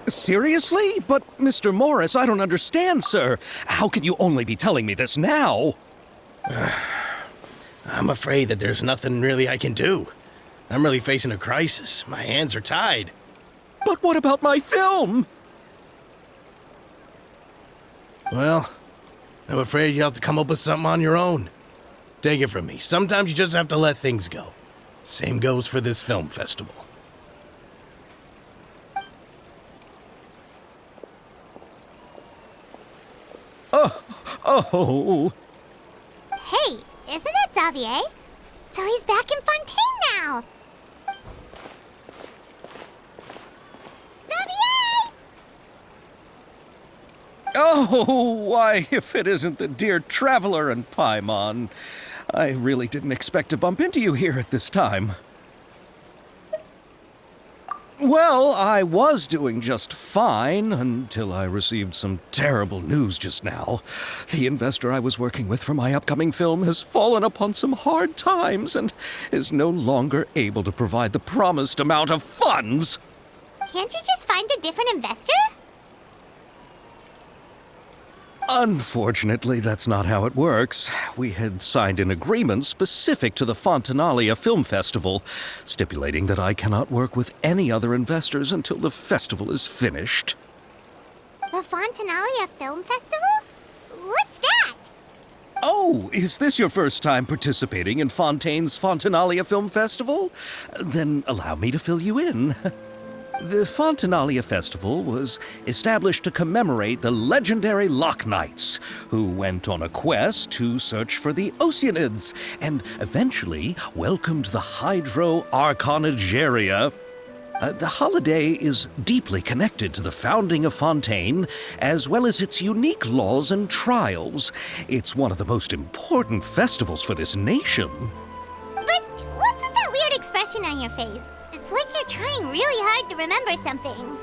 Seriously? But, Mr. Morris, I don't understand, sir. How can you only be telling me this now? I'm afraid that there's nothing really I can do. I'm really facing a crisis. My hands are tied. But what about my film? Well, I'm afraid you'll have to come up with something on your own. Take it from me. Sometimes you just have to let things go. Same goes for this film festival. Oh. Hey, isn't that Xavier? So he's back in Fontaine now. Xavier! Oh, why, if it isn't the dear Traveler and Paimon. I really didn't expect to bump into you here at this time. Well, I was doing just fine until I received some terrible news just now. The investor I was working with for my upcoming film has fallen upon some hard times and is no longer able to provide the promised amount of funds. Can't you just find a different investor? Unfortunately, that's not how it works. We had signed an agreement specific to the Fontanalia Film Festival, stipulating that I cannot work with any other investors until the festival is finished. The Fontanalia Film Festival? What's that? Oh, is this your first time participating in Fontaine's Fontanalia Film Festival? Then allow me to fill you in. The Fontanalia Festival was established to commemorate the legendary Loch Knights, who went on a quest to search for the Oceanids and eventually welcomed the Hydro Arconageria. The holiday is deeply connected to the founding of Fontaine, as well as its unique laws and trials. It's one of the most important festivals for this nation. But what's with that weird expression on your face? It's like you're trying really hard to remember something.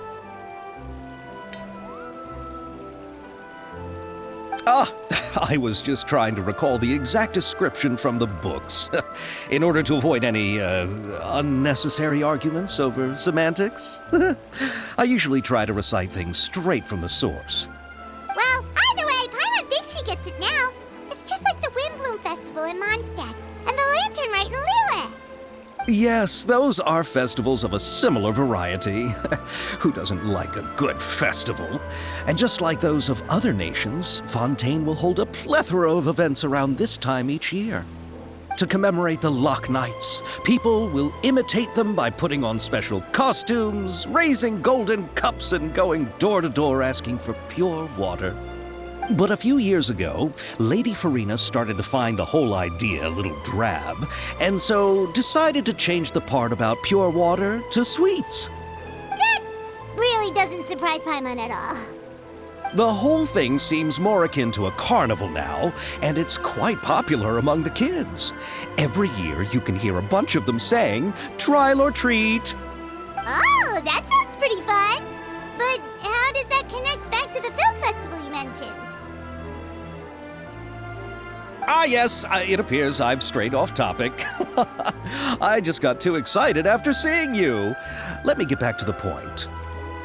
I was just trying to recall the exact description from the books, in order to avoid any unnecessary arguments over semantics. I usually try to recite things straight from the source. Well, either way, Paimon thinks she gets it now. It's just like the Windbloom Festival in Mondstadt, and the Lantern Rite in Lille. Yes, those are festivals of a similar variety. Who doesn't like a good festival? And just like those of other nations, Fontaine will hold a plethora of events around this time each year. To commemorate the Loch Knights, people will imitate them by putting on special costumes, raising golden cups, and going door to door asking for pure water. But a few years ago, Lady Farina started to find the whole idea a little drab, and so decided to change the part about pure water to sweets. That really doesn't surprise Paimon at all. The whole thing seems more akin to a carnival now, and it's quite popular among the kids. Every year you can hear a bunch of them saying, "Trial or treat." Oh, that sounds pretty fun. But how does that connect back to the film festival you mentioned? Yes, it appears I've strayed off topic. I just got too excited after seeing you. Let me get back to the point.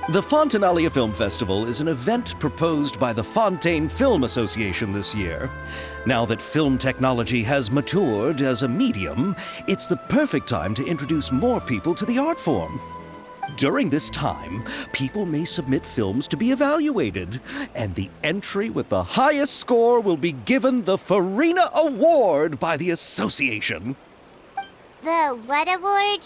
The Fontanalia Film Festival is an event proposed by the Fontaine Film Association this year. Now that film technology has matured as a medium, it's the perfect time to introduce more people to the art form. During this time, people may submit films to be evaluated, and the entry with the highest score will be given the Farina Award by the association. The what award?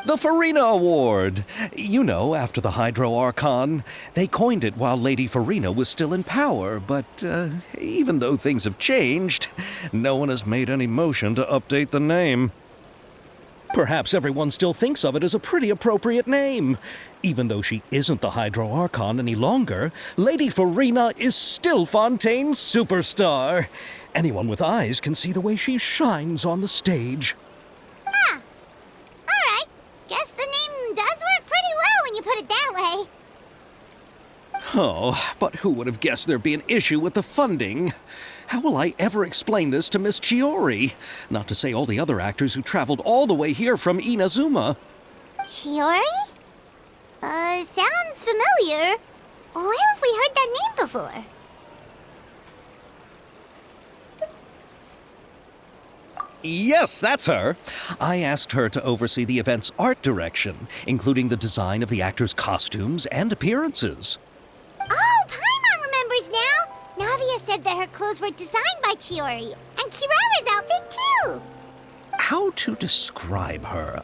The Farina Award. You know, after the Hydro Archon. They coined it while Lady Farina was still in power, but even though things have changed, no one has made any motion to update the name. Perhaps everyone still thinks of it as a pretty appropriate name. Even though she isn't the Hydro Archon any longer, Lady Farina is still Fontaine's superstar. Anyone with eyes can see the way she shines on the stage. Huh. Alright. Guess the name does work pretty well when you put it that way. Oh, but who would have guessed there'd be an issue with the funding? How will I ever explain this to Miss Chiori? Not to say all the other actors who traveled all the way here from Inazuma. Chiori? Sounds familiar. Where have we heard that name before? Yes, that's her. I asked her to oversee the event's art direction, including the design of the actors' costumes and appearances. Oh, Paimon remembers now! Navia said that her clothes were designed by Chiori, and Kirara's outfit too! How to describe her?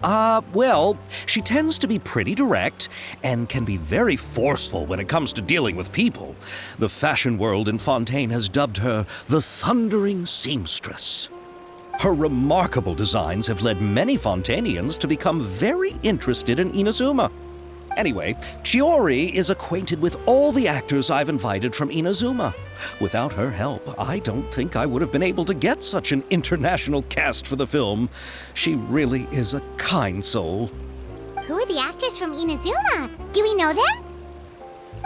Well, she tends to be pretty direct and can be very forceful when it comes to dealing with people. The fashion world in Fontaine has dubbed her the Thundering Seamstress. Her remarkable designs have led many Fontainians to become very interested in Inazuma. Anyway, Chiori is acquainted with all the actors I've invited from Inazuma. Without her help, I don't think I would have been able to get such an international cast for the film. She really is a kind soul. Who are the actors from Inazuma? Do we know them?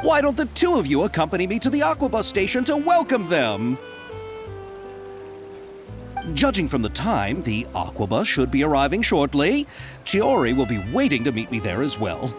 Why don't the two of you accompany me to the Aquabus station to welcome them? Judging from the time, the Aquabus should be arriving shortly. Chiori will be waiting to meet me there as well.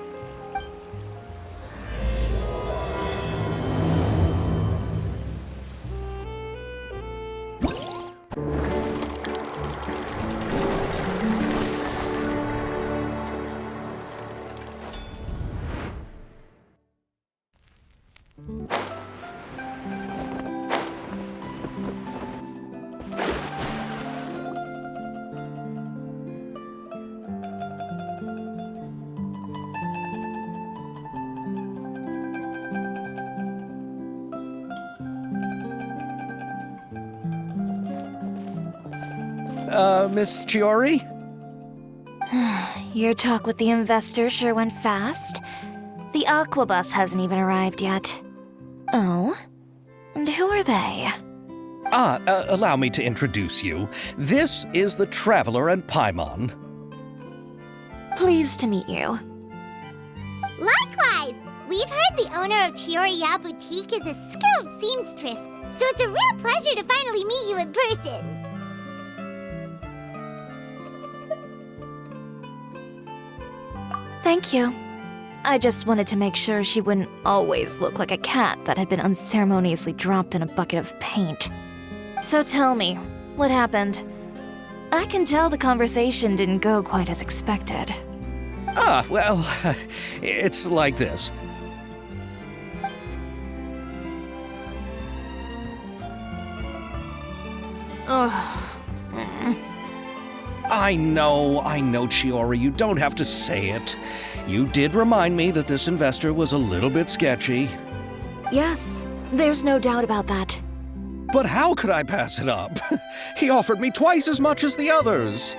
Miss Chiori? Your talk with the investor sure went fast. The Aquabus hasn't even arrived yet. Oh? And who are they? Allow me to introduce you. This is the Traveler and Paimon. Pleased to meet you. Likewise! We've heard the owner of Chioriya Boutique is a skilled seamstress, so it's a real pleasure to finally meet you in person. Thank you. I just wanted to make sure she wouldn't always look like a cat that had been unceremoniously dropped in a bucket of paint. So tell me, what happened? I can tell the conversation didn't go quite as expected. Well, it's like this. Ugh. I know, Chiori, you don't have to say it. You did remind me that this investor was a little bit sketchy. Yes, there's no doubt about that. But how could I pass it up? He offered me twice as much as the others.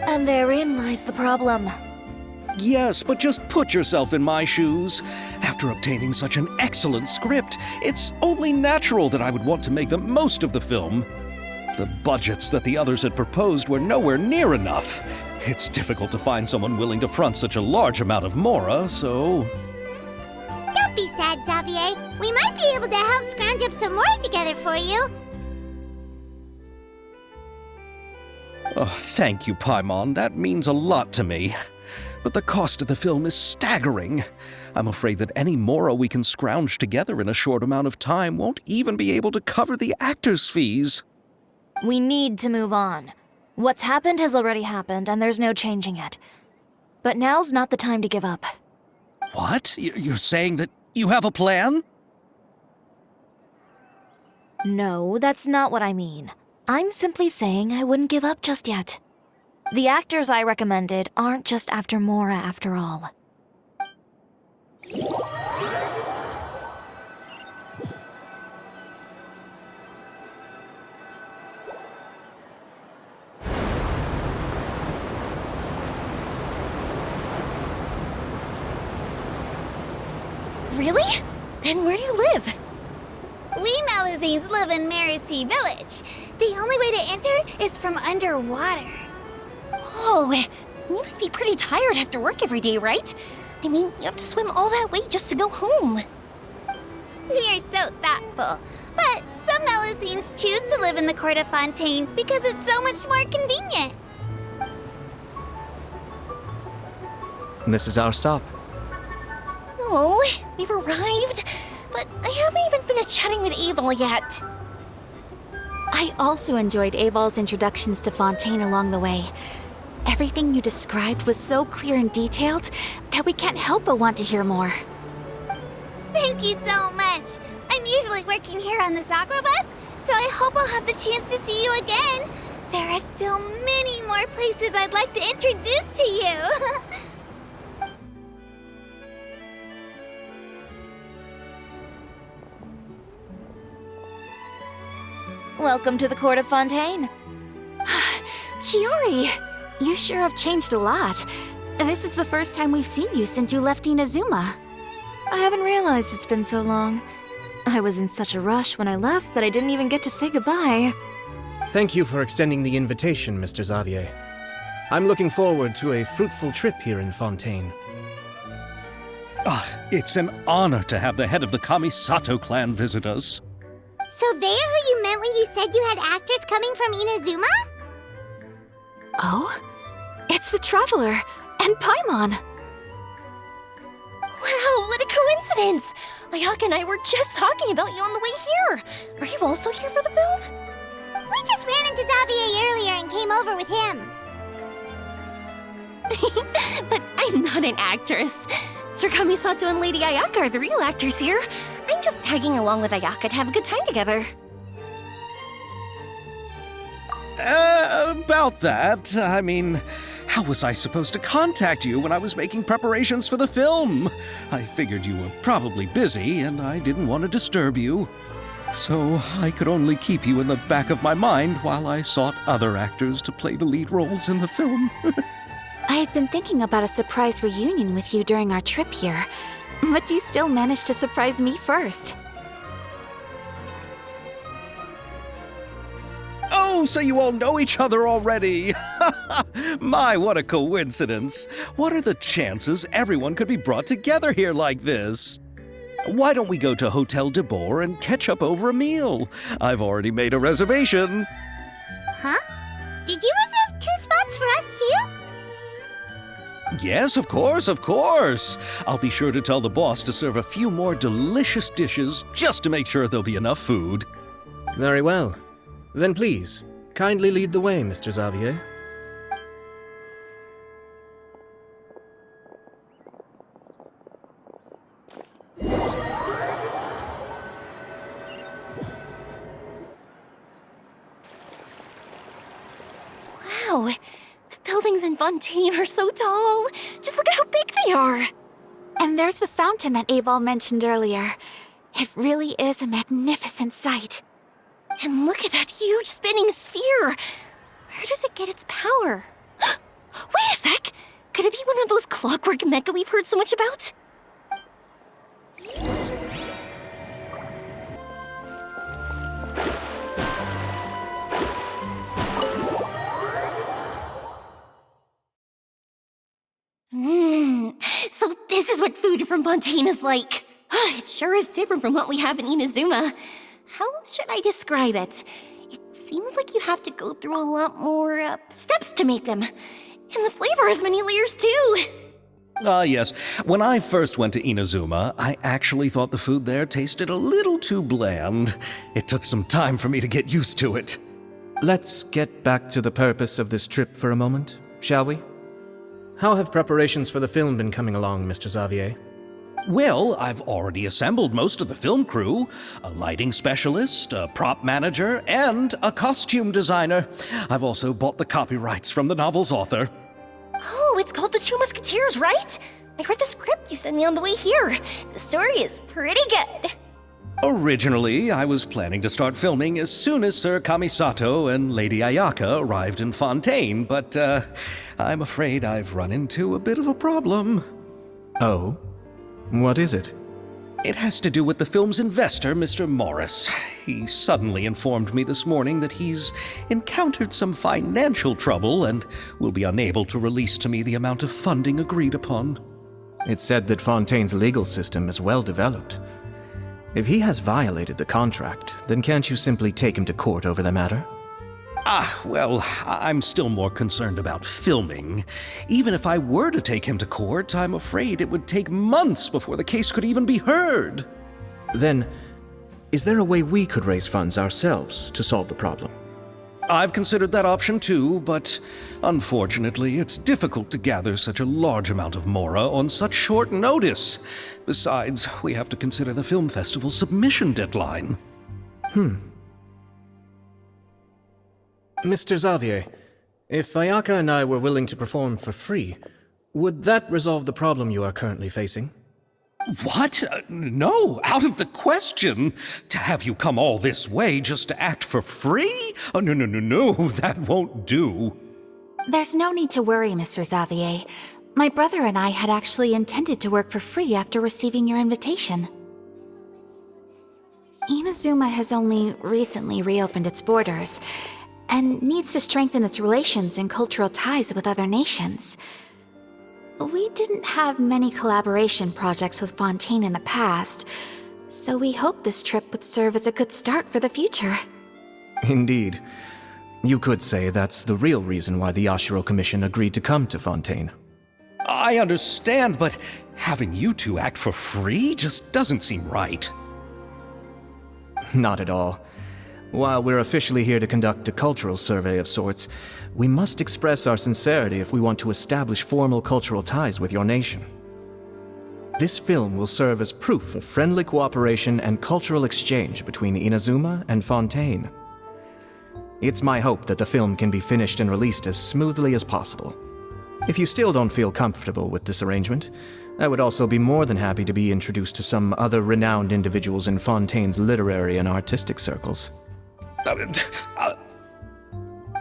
And therein lies the problem. Yes, but just put yourself in my shoes. After obtaining such an excellent script, it's only natural that I would want to make the most of the film. The budgets that the others had proposed were nowhere near enough. It's difficult to find someone willing to front such a large amount of mora, so... Don't be sad, Xavier. We might be able to help scrounge up some more together for you. Oh, thank you, Paimon. That means a lot to me. But the cost of the film is staggering. I'm afraid that any mora we can scrounge together in a short amount of time won't even be able to cover the actors' fees. We need to move on. What's happened has already happened, and there's no changing it. But now's not the time to give up. What? You're saying that you have a plan? No, that's not what I mean. I'm simply saying I wouldn't give up just yet. The actors I recommended aren't just after Mora after all. Really? Then where do you live? We Malazines live in Marcy Village. The only way to enter is from underwater. Oh, you must be pretty tired after work every day, right? I mean, you have to swim all that way just to go home. We are so thoughtful. But some Malazines choose to live in the court of Fontaine because it's so much more convenient. This is our stop. Oh, we've arrived, but I haven't even finished chatting with Aval yet. I also enjoyed Aval's introductions to Fontaine along the way. Everything you described was so clear and detailed that we can't help but want to hear more. Thank you so much. I'm usually working here on the Sakura bus, so I hope I'll have the chance to see you again. There are still many more places I'd like to introduce to you. Welcome to the court of Fontaine. Chiori, you sure have changed a lot. This is the first time we've seen you since you left Inazuma. I haven't realized it's been so long. I was in such a rush when I left that I didn't even get to say goodbye. Thank you for extending the invitation, Mr. Xavier. I'm looking forward to a fruitful trip here in Fontaine. It's an honor to have the head of the Kamisato clan visit us. So they're who you meant when you said you had actors coming from Inazuma? Oh? It's the Traveler and Paimon. Wow, what a coincidence! Ayaka and I were just talking about you on the way here. Are you also here for the film? We just ran into Xavier earlier and came over with him. But I'm not an actress. Sir Kamisato and Lady Ayaka are the real actors here. I'm just tagging along with Ayaka to have a good time together. About that, I mean, how was I supposed to contact you when I was making preparations for the film? I figured you were probably busy, and I didn't want to disturb you. So I could only keep you in the back of my mind while I sought other actors to play the lead roles in the film. I had been thinking about a surprise reunion with you during our trip here, but you still managed to surprise me first. Oh, so you all know each other already! My, what a coincidence! What are the chances everyone could be brought together here like this? Why don't we go to Hotel de Boer and catch up over a meal? I've already made a reservation. Huh? Did you reserve 2 spots for us too? Yes, of course, of course. I'll be sure to tell the boss to serve a few more delicious dishes just to make sure there'll be enough food. Very well. Then please, kindly lead the way, Mr. Xavier. Wow, the buildings in Fontaine are so tall. Just look at how big they are. And there's the fountain that Aval mentioned earlier. It really is a magnificent sight. And look at that huge spinning sphere. Where does it get its power? Wait a sec! Could it be one of those clockwork mecha we've heard so much about? So this is what food from Fontaine is like. It sure is different from what we have in Inazuma. How should I describe it? It seems like you have to go through a lot more steps to make them. And the flavor has many layers too. Yes. When I first went to Inazuma, I actually thought the food there tasted a little too bland. It took some time for me to get used to it. Let's get back to the purpose of this trip for a moment, shall we? How have preparations for the film been coming along, Mr. Xavier? Well, I've already assembled most of the film crew, a lighting specialist, a prop manager, and a costume designer. I've also bought the copyrights from the novel's author. Oh, it's called The Two Musketeers, right? I read the script you sent me on the way here. The story is pretty good. Originally, I was planning to start filming as soon as Sir Kamisato and Lady Ayaka arrived in Fontaine, but I'm afraid I've run into a bit of a problem. Oh? What is it? It has to do with the film's investor, Mr. Morris. He suddenly informed me this morning that he's encountered some financial trouble and will be unable to release to me the amount of funding agreed upon. It's said that Fontaine's legal system is well developed. If he has violated the contract, then can't you simply take him to court over the matter? Well, I'm still more concerned about filming. Even if I were to take him to court, I'm afraid it would take months before the case could even be heard. Then, is there a way we could raise funds ourselves to solve the problem? I've considered that option too, but unfortunately, it's difficult to gather such a large amount of mora on such short notice. Besides, we have to consider the film festival's submission deadline. Mr. Xavier, if Ayaka and I were willing to perform for free, would that resolve the problem you are currently facing? What? No, out of the question. To have you come all this way just to act for free? Oh, no, that won't do. There's no need to worry, Mr. Xavier. My brother and I had actually intended to work for free after receiving your invitation. Inazuma has only recently reopened its borders, and needs to strengthen its relations and cultural ties with other nations. We didn't have many collaboration projects with Fontaine in the past, so we hoped this trip would serve as a good start for the future. Indeed. You could say that's the real reason why the Yashiro Commission agreed to come to Fontaine. I understand, but having you two act for free just doesn't seem right. Not at all. While we're officially here to conduct a cultural survey of sorts, we must express our sincerity if we want to establish formal cultural ties with your nation. This film will serve as proof of friendly cooperation and cultural exchange between Inazuma and Fontaine. It's my hope that the film can be finished and released as smoothly as possible. If you still don't feel comfortable with this arrangement, I would also be more than happy to be introduced to some other renowned individuals in Fontaine's literary and artistic circles.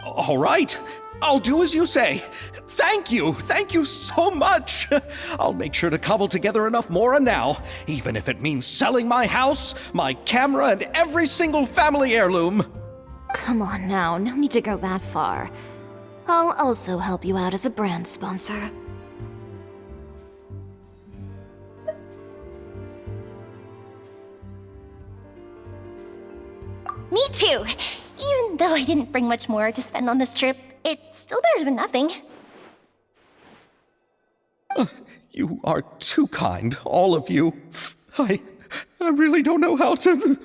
All right, I'll do as you say. Thank you so much. I'll make sure to cobble together enough mora now, even if it means selling my house, my camera, and every single family heirloom. Come on now, no need to go that far. I'll also help you out as a brand sponsor. Me too! Even though I didn't bring much more to spend on this trip, it's still better than nothing. You are too kind, all of you. I really don't know how to...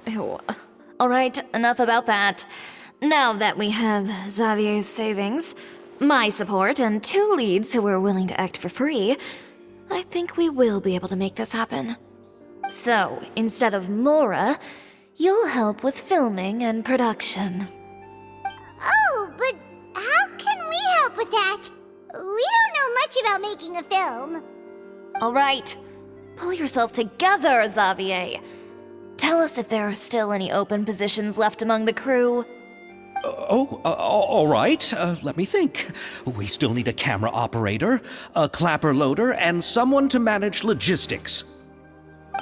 Ew. Alright, enough about that. Now that we have Xavier's savings, my support, and 2 leads who are willing to act for free, I think we will be able to make this happen. So, instead of Mora, you'll help with filming and production. Oh, but how can we help with that? We don't know much about making a film. Alright, pull yourself together, Xavier. Tell us if there are still any open positions left among the crew. All right. Let me think. We still need a camera operator, a clapper loader, and someone to manage logistics.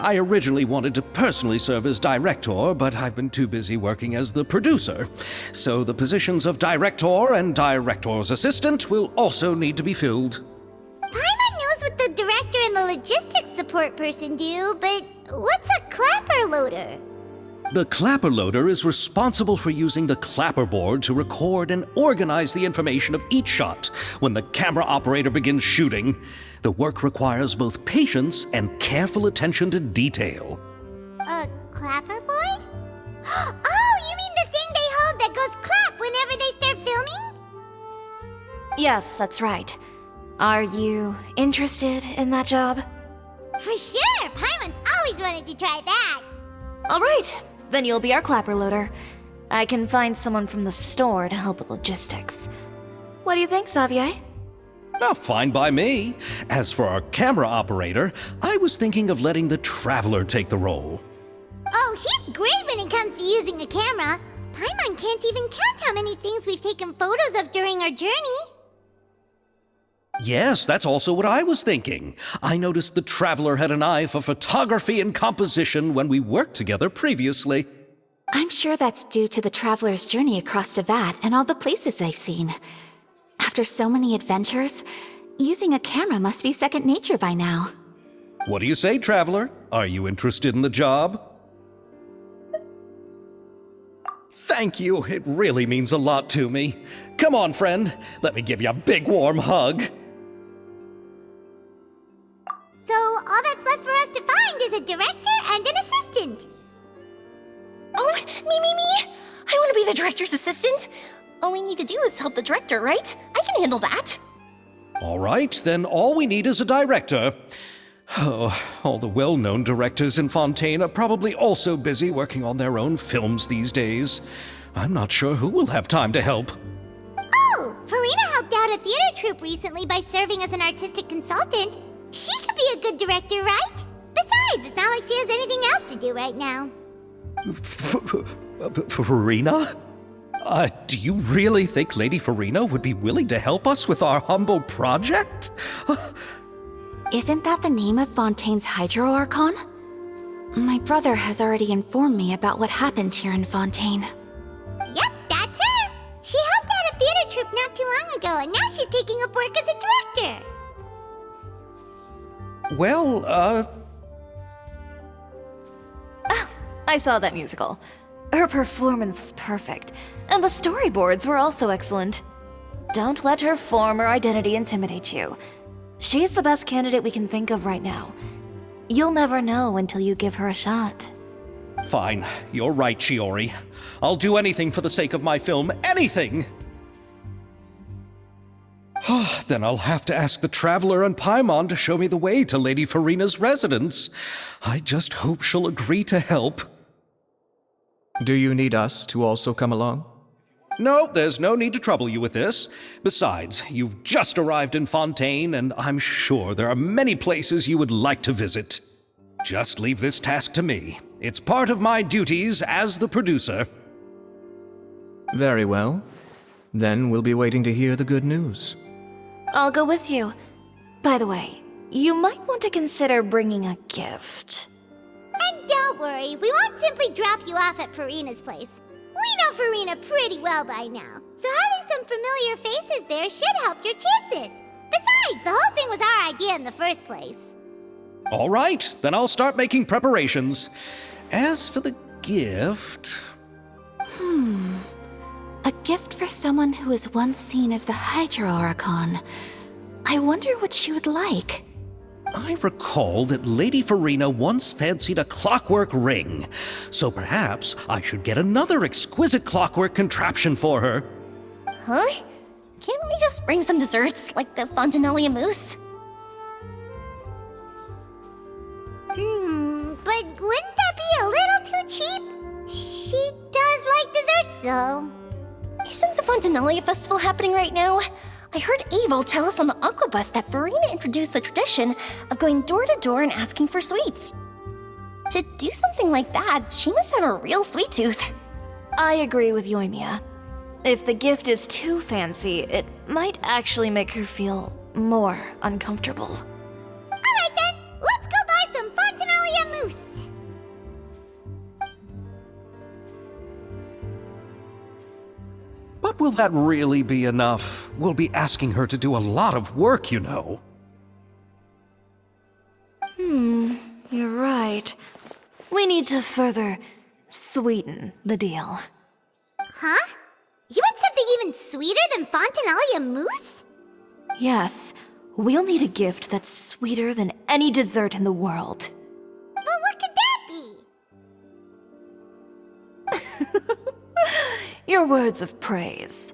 I originally wanted to personally serve as director, but I've been too busy working as the producer. So the positions of director and director's assistant will also need to be filled. Paimon knows what the director and the logistics support person do, but what's a clapper loader? The clapper loader is responsible for using the clapper board to record and organize the information of each shot when the camera operator begins shooting. The work requires both patience and careful attention to detail. A clapper board? Oh, you mean the thing they hold that goes clap whenever they start filming? Yes, that's right. Are you interested in that job? For sure! Paimon's always wanted to try that! Alright, then you'll be our clapper loader. I can find someone from the store to help with logistics. What do you think, Xavier? Oh, fine by me. As for our camera operator, I was thinking of letting the Traveler take the role. Oh, he's great when it comes to using a camera. Paimon can't even count how many things we've taken photos of during our journey. Yes, that's also what I was thinking. I noticed the Traveler had an eye for photography and composition when we worked together previously. I'm sure that's due to the traveler's journey across Devat and all the places they've seen. After so many adventures, using a camera must be second nature by now. What do you say, Traveler? Are you interested in the job? Thank you. It really means a lot to me. Come on, friend. Let me give you a big warm hug. So all that's left for us to find is a director and an assistant. Oh, me! I want to be the director's assistant. All we need to do is help the director, right? I can handle that. All right, then all we need is a director. Oh, all the well-known directors in Fontaine are probably also busy working on their own films these days. I'm not sure who will have time to help. Oh, Farina helped out a theater troupe recently by serving as an artistic consultant. She could be a good director, right? Besides, it's not like she has anything else to do right now. Farina? Do you really think Lady Farina would be willing to help us with our humble project? Isn't that the name of Fontaine's Hydro Archon? My brother has already informed me about what happened here in Fontaine. Yep, that's her. She helped out a theater troupe not too long ago, and now she's taking up work as a director. Well, I saw that musical. Her performance was perfect, and the storyboards were also excellent. Don't let her former identity intimidate you. She's the best candidate we can think of right now. You'll never know until you give her a shot. Fine. You're right, Shiori. I'll do anything for the sake of my film. Anything! Then I'll have to ask the Traveler and Paimon to show me the way to Lady Farina's residence. I just hope she'll agree to help. Do you need us to also come along? No, there's no need to trouble you with this. Besides, you've just arrived in Fontaine, and I'm sure there are many places you would like to visit. Just leave this task to me. It's part of my duties as the producer. Very well. Then we'll be waiting to hear the good news. I'll go with you. By the way, you might want to consider bringing a gift. And don't worry, we won't simply drop you off at Farina's place. We know Farina pretty well by now, so having some familiar faces there should help your chances. Besides, the whole thing was our idea in the first place. All right, then I'll start making preparations. As for the gift... A gift for someone who was once seen as the Hydro Archon. I wonder what she would like. I recall that Lady Farina once fancied a clockwork ring, so perhaps I should get another exquisite clockwork contraption for her. Huh? Can't we just bring some desserts, like the Fontinalia mousse? But wouldn't that be a little too cheap? She does like desserts, though. Isn't the Fontinalia festival happening right now? I heard Abel tell us on the Aquabus that Farina introduced the tradition of going door to door and asking for sweets. To do something like that, she must have a real sweet tooth. I agree with Yoimiya. If the gift is too fancy, it might actually make her feel more uncomfortable. Alright then, let's go buy some Fontinalia mousse. But will that really be enough? We'll be asking her to do a lot of work, you know. You're right. We need to further sweeten the deal. Huh? You want something even sweeter than Fontinalia mousse? Yes, we'll need a gift that's sweeter than any dessert in the world. But what could that be? Your words of praise.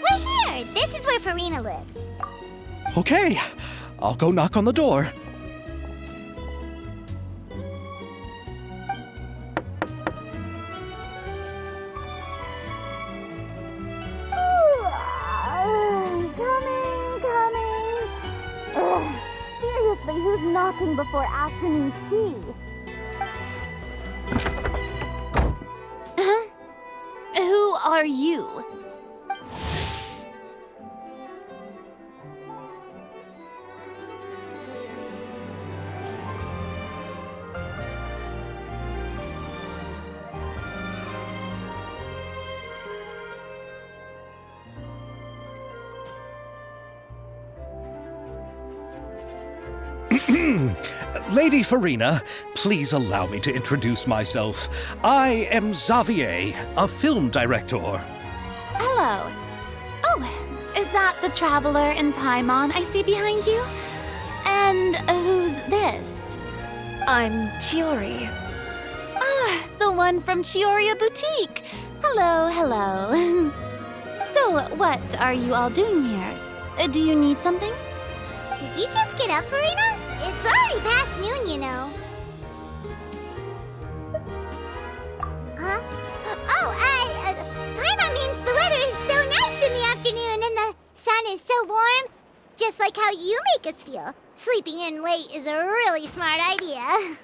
We're here! This is where Farina lives. Okay, I'll go knock on the door. Coming. Ugh, seriously, who's knocking before afternoon tea? Who are you? Lady Farina, please allow me to introduce myself. I am Xavier, a film director. Hello. Oh, is that the traveler in Paimon I see behind you? And who's this? I'm Chiori. Ah, the one from Chioria Boutique. Hello, hello. So, what are you all doing here? Do you need something? Did you just get up, Farina? It's already past noon, you know. Huh? Oh, Paimon means the weather is so nice in the afternoon and the sun is so warm. Just like how you make us feel. Sleeping in late is a really smart idea.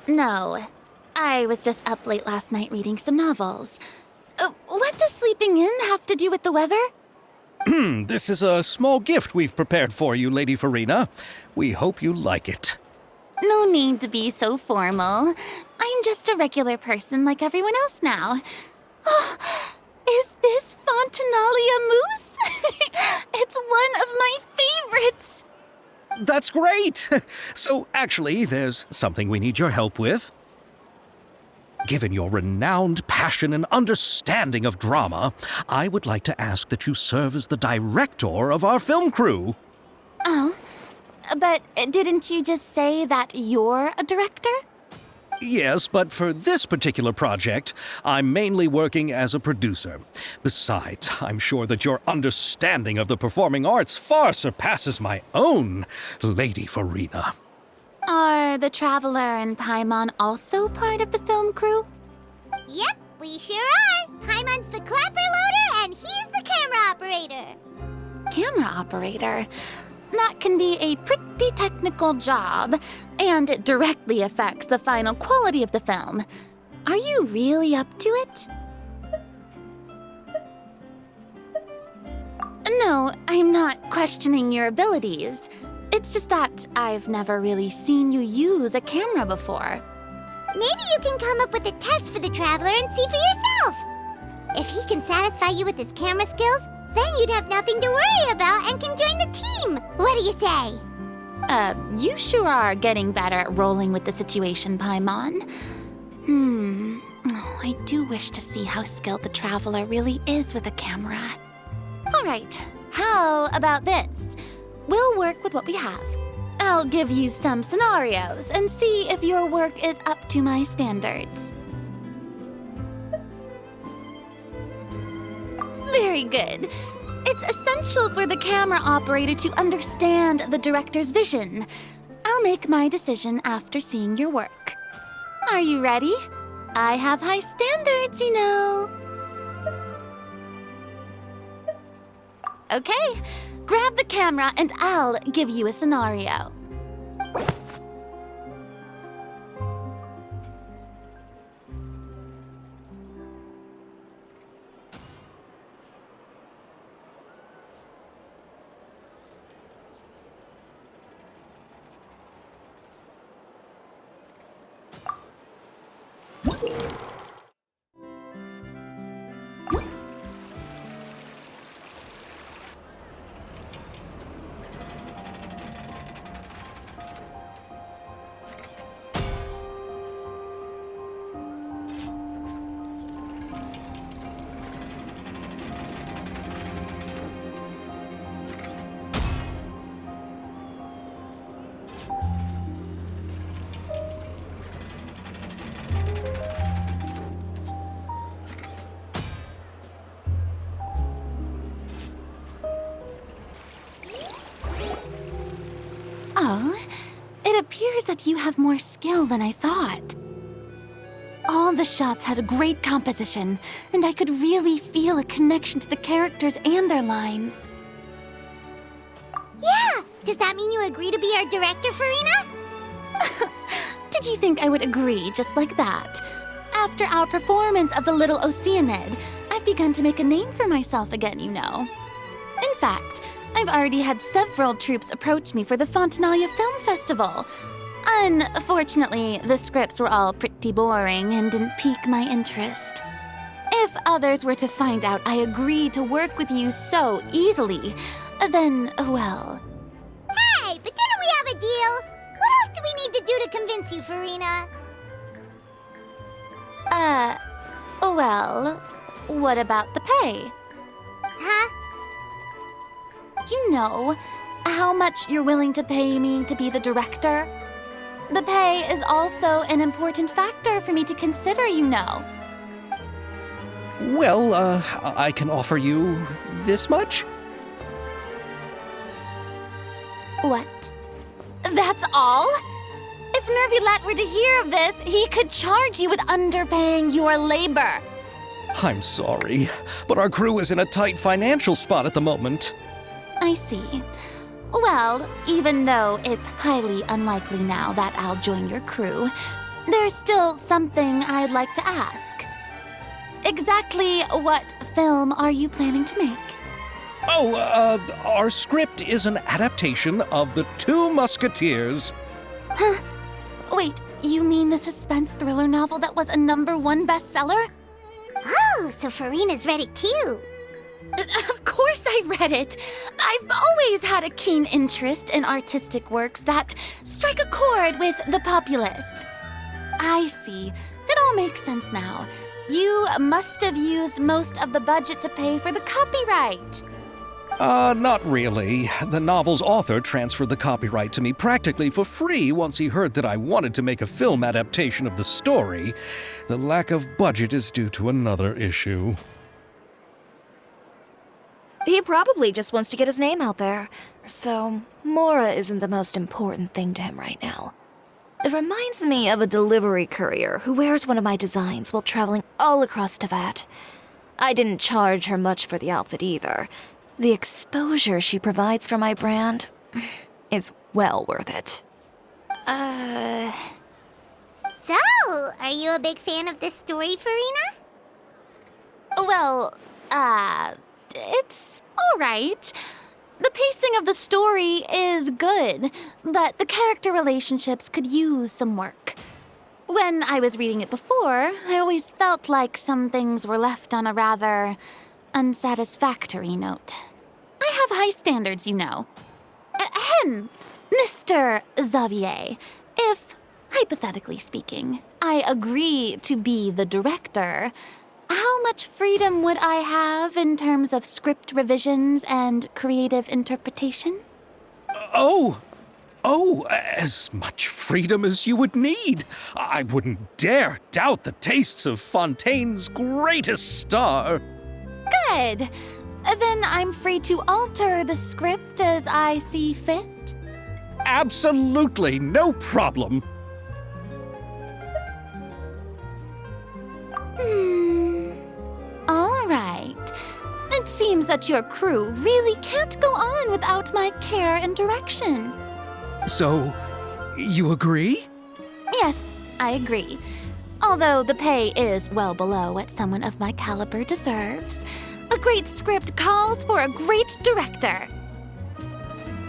No. I was just up late last night reading some novels. What does sleeping in have to do with the weather? This is a small gift we've prepared for you, Lady Farina. We hope you like it. No need to be so formal. I'm just a regular person like everyone else now. Oh, is this Fontinalia mousse? It's one of my favorites. That's great! So, actually, there's something we need your help with. Given your renowned passion and understanding of drama, I would like to ask that you serve as the director of our film crew. Oh, but didn't you just say that you're a director? Yes, but for this particular project, I'm mainly working as a producer. Besides, I'm sure that your understanding of the performing arts far surpasses my own, Lady Farina. Are the Traveler and Paimon also part of the film crew? Yep, we sure are. Paimon's the clapper loader and he's the camera operator. Camera operator? That can be a pretty technical job, and it directly affects the final quality of the film. Are you really up to it? No, I'm not questioning your abilities. It's just that I've never really seen you use a camera before. Maybe you can come up with a test for the Traveler and see for yourself. If he can satisfy you with his camera skills, then you'd have nothing to worry about and can join the team. What do you say? You sure are getting better at rolling with the situation, Paimon. Oh, I do wish to see how skilled the Traveler really is with a camera. All right, how about this? We'll work with what we have. I'll give you some scenarios and see if your work is up to my standards. Very good. It's essential for the camera operator to understand the director's vision. I'll make my decision after seeing your work. Are you ready? I have high standards, you know. Okay, grab the camera and I'll give you a scenario. Oh, it appears that you have more skill than I thought. All the shots had a great composition, and I could really feel a connection to the characters and their lines. Yeah! Does that mean you agree to be our director, Farina? Did you think I would agree just like that? After our performance of The Little Oceanid, I've begun to make a name for myself again, you know. In fact, I've already had several troops approach me for the Fontinalia Film Festival. Unfortunately, the scripts were all pretty boring and didn't pique my interest. If others were to find out I agreed to work with you so easily, Then, well... Hey, but didn't we have a deal? What else do we need to do to convince you, Farina? Well, what about the pay? Huh? You know, how much you're willing to pay me to be the director? The pay is also an important factor for me to consider, you know. Well, I can offer you this much? What? That's all? If Nervilat were to hear of this, he could charge you with underpaying your labor. I'm sorry, but our crew is in a tight financial spot at the moment. I see. Well, even though it's highly unlikely now that I'll join your crew, there's still something I'd like to ask. Exactly what film are you planning to make? Oh, our script is an adaptation of The Two Musketeers. Huh? Wait, you mean the suspense thriller novel that was a #1 bestseller? Oh, so Farina's read it too. Of course I read it. I've always had a keen interest in artistic works that strike a chord with the populace. I see. It all makes sense now. You must have used most of the budget to pay for the copyright. Not really. The novel's author transferred the copyright to me practically for free once he heard that I wanted to make a film adaptation of the story. The lack of budget is due to another issue. He probably just wants to get his name out there. So, Mora isn't the most important thing to him right now. It reminds me of a delivery courier who wears one of my designs while traveling all across Teyvat. I didn't charge her much for the outfit either. The exposure she provides for my brand is well worth it. So, are you a big fan of this story, Farina? Well, it's all right. The pacing of the story is good, but the character relationships could use some work. When I was reading it before, I always felt like some things were left on a rather unsatisfactory note. I have high standards, you know. Ahem, Mr. Xavier, if, hypothetically speaking, I agree to be the director, how much freedom would I have in terms of script revisions and creative interpretation? As much freedom as you would need. I wouldn't dare doubt the tastes of Fontaine's greatest star. Good. Then I'm free to alter the script as I see fit? Absolutely, no problem. All right. It seems that your crew really can't go on without my care and direction. So, you agree? Yes, I agree. Although the pay is well below what someone of my caliber deserves, a great script calls for a great director.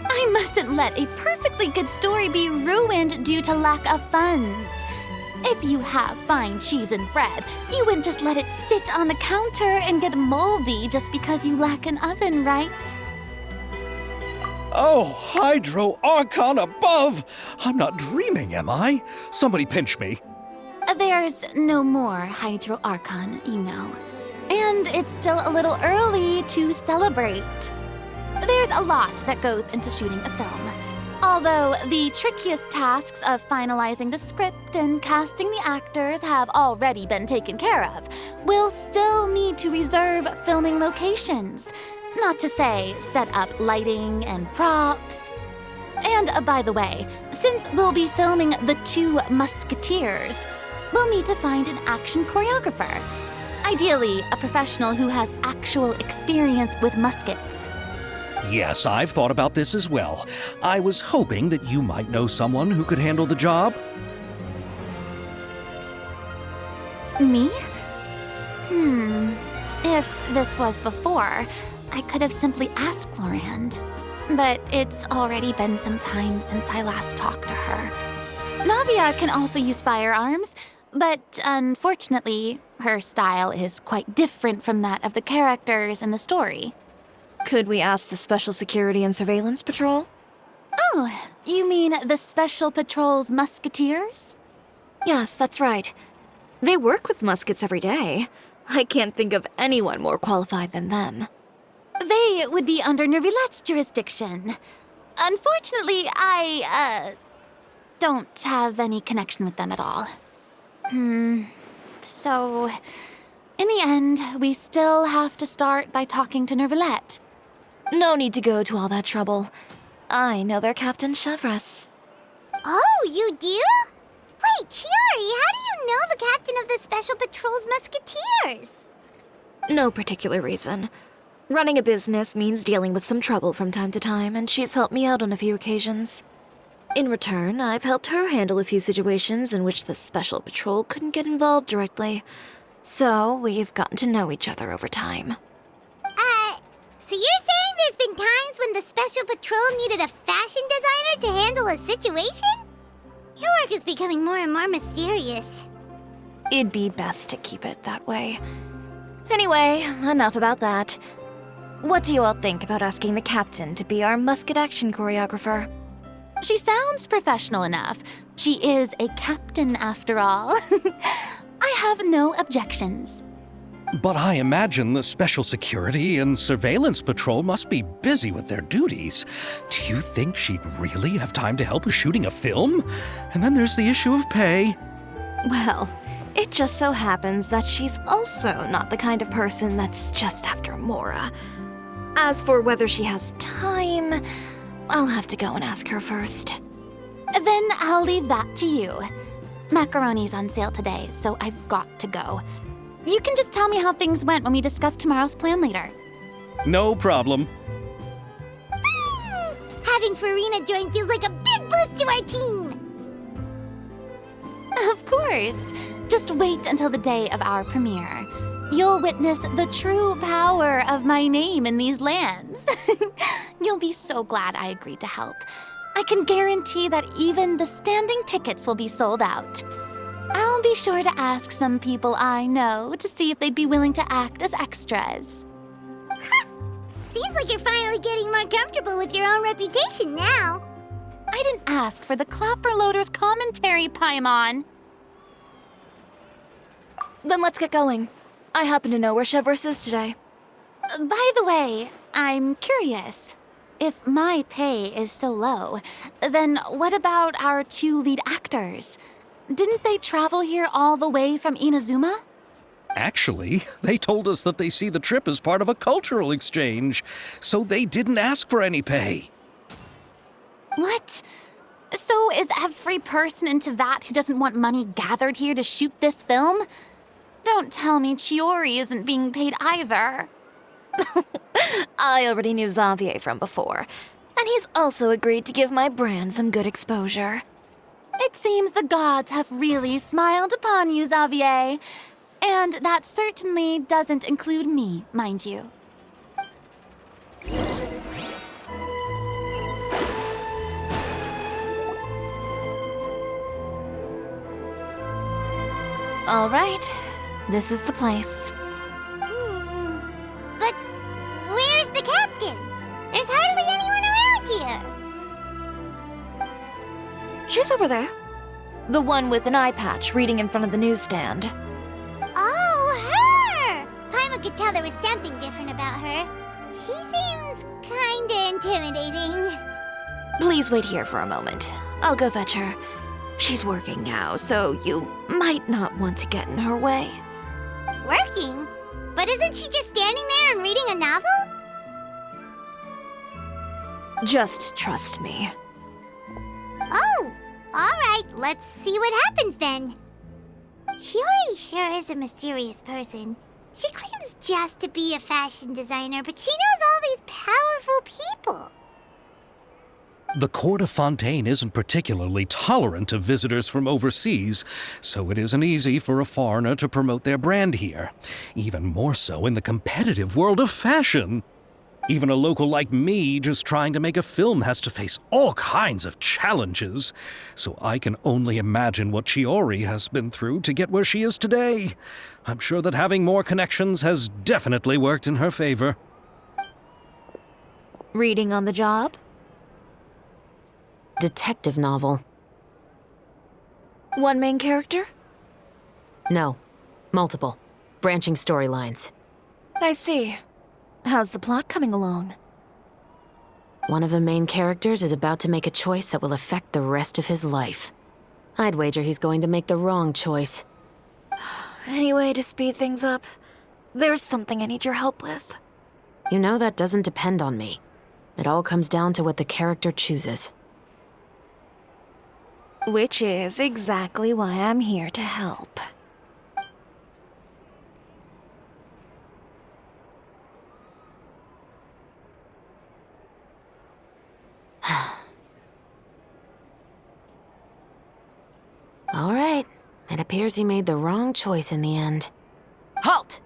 I mustn't let a perfectly good story be ruined due to lack of funds. If you have fine cheese and bread, you wouldn't just let it sit on the counter and get moldy just because you lack an oven, right? Oh, Hydro Archon above! I'm not dreaming, am I? Somebody pinch me. There's no more Hydro Archon, you know. And it's still a little early to celebrate. There's a lot that goes into shooting a film. Although the trickiest tasks of finalizing the script and casting the actors have already been taken care of, we'll still need to reserve filming locations. Not to say set up lighting and props. And by the way, since we'll be filming The Two Musketeers, we'll need to find an action choreographer. Ideally, a professional who has actual experience with muskets. Yes, I've thought about this as well. I was hoping that you might know someone who could handle the job. Me? If this was before, I could have simply asked Florand. But it's already been some time since I last talked to her. Navia can also use firearms, but unfortunately, her style is quite different from that of the characters in the story. Could we ask the Special Security and Surveillance Patrol? Oh, you mean the Special Patrol's Musketeers? Yes, that's right. They work with muskets every day. I can't think of anyone more qualified than them. They would be under Nervilette's jurisdiction. Unfortunately, I don't have any connection with them at all. So, in the end, we still have to start by talking to Nervilette. No need to go to all that trouble. I know their Captain Chevres. Oh, you do? Wait, Chiori, how do you know the captain of the Special Patrol's Musketeers? No particular reason. Running a business means dealing with some trouble from time to time, and she's helped me out on a few occasions. In return, I've helped her handle a few situations in which the Special Patrol couldn't get involved directly. So, we've gotten to know each other over time. So you're saying there's been times when the Special Patrol needed a fashion designer to handle a situation? Your work is becoming more and more mysterious. It'd be best to keep it that way. Anyway, enough about that. What do you all think about asking the captain to be our musket action choreographer? She sounds professional enough. She is a captain, after all. I have no objections. But I imagine the Special Security and Surveillance Patrol must be busy with their duties. Do you think she'd really have time to help with shooting a film? And then there's the issue of pay. Well, it just so happens that she's also not the kind of person that's just after Mora. As for whether she has time, I'll have to go and ask her first. Then I'll leave that to you. Macaroni's on sale today, so I've got to go. You can just tell me how things went when we discuss tomorrow's plan later. No problem. Having Farina join feels like a big boost to our team. Of course. Just wait until the day of our premiere. You'll witness the true power of my name in these lands. You'll be so glad I agreed to help. I can guarantee that even the standing tickets will be sold out. I'll be sure to ask some people I know to see if they'd be willing to act as extras. Seems like you're finally getting more comfortable with your own reputation now. I didn't ask for the Clapper Loader's commentary, Paimon. Then let's get going. I happen to know where Chevres is today. By the way, I'm curious. If my pay is so low, then what about our two lead actors? Didn't they travel here all the way from Inazuma? Actually, they told us that they see the trip as part of a cultural exchange, so they didn't ask for any pay. What? So is every person in Tevat who doesn't want money gathered here to shoot this film? Don't tell me Chiori isn't being paid either. I already knew Xavier from before, and he's also agreed to give my brand some good exposure. It seems the gods have really smiled upon you, Xavier. And that certainly doesn't include me, mind you. All right, this is the place. But where's the captain? There's hardly anyone around here. She's over there. The one with an eye patch reading in front of the newsstand. Oh, her! Paimon could tell there was something different about her. She seems kinda intimidating. Please wait here for a moment. I'll go fetch her. She's working now, so you might not want to get in her way. Working? But isn't she just standing there and reading a novel? Just trust me. Oh, alright, let's see what happens then. Chiori sure is a mysterious person. She claims just to be a fashion designer, but she knows all these powerful people. The court of Fontaine isn't particularly tolerant of visitors from overseas, so it isn't easy for a foreigner to promote their brand here. Even more so in the competitive world of fashion. Even a local like me just trying to make a film has to face all kinds of challenges. So I can only imagine what Chiori has been through to get where she is today. I'm sure that having more connections has definitely worked in her favor. Reading on the job? Detective novel. One main character? No. Multiple. Branching storylines. I see. How's the plot coming along? One of the main characters is about to make a choice that will affect the rest of his life. I'd wager he's going to make the wrong choice. Any way to speed things up? There's something I need your help with. You know that doesn't depend on me. It all comes down to what the character chooses. Which is exactly why I'm here to help. All right. It appears he made the wrong choice in the end. Halt!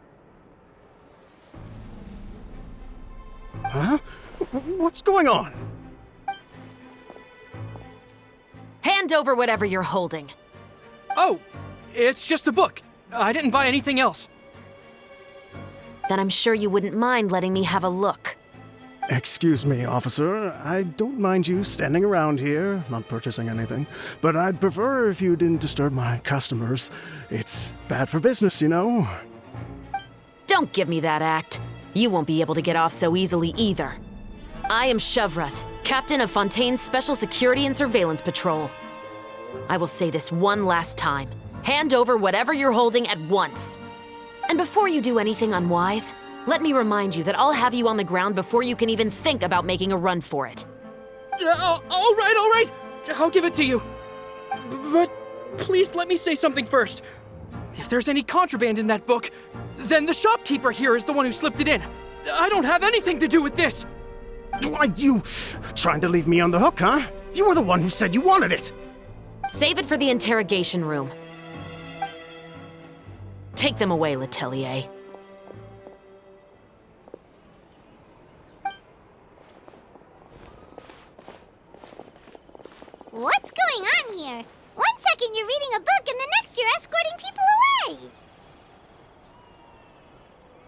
Huh? What's going on? Hand over whatever you're holding. Oh, it's just a book. I didn't buy anything else. Then I'm sure you wouldn't mind letting me have a look. Excuse me, officer. I don't mind you standing around here, not purchasing anything, but I'd prefer if you didn't disturb my customers. It's bad for business, you know? Don't give me that act. You won't be able to get off so easily either. I am Chevraz, captain of Fontaine's Special Security and Surveillance Patrol. I will say this one last time. Hand over whatever you're holding at once. And before you do anything unwise, let me remind you that I'll have you on the ground before you can even think about making a run for it. All right. I'll give it to you. But please let me say something first. If there's any contraband in that book, then the shopkeeper here is the one who slipped it in. I don't have anything to do with this. Why, you trying to leave me on the hook, huh? You were the one who said you wanted it. Save it for the interrogation room. Take them away, Letelier. What's going on here? One second you're reading a book and the next you're escorting people away.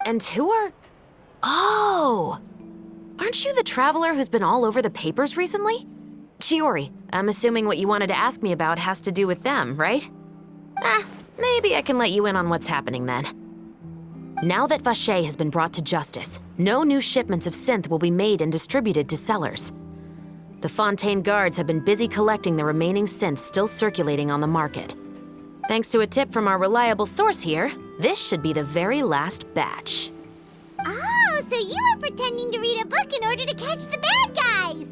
And who are... Oh! Aren't you the traveler who's been all over the papers recently? Chiori, I'm assuming what you wanted to ask me about has to do with them, right? Maybe I can let you in on what's happening then. Now that Vacher has been brought to justice, no new shipments of synth will be made and distributed to sellers. The Fontaine guards have been busy collecting the remaining synths still circulating on the market. Thanks to a tip from our reliable source here, this should be the very last batch. Oh, so you were pretending to read a book in order to catch the bad guys!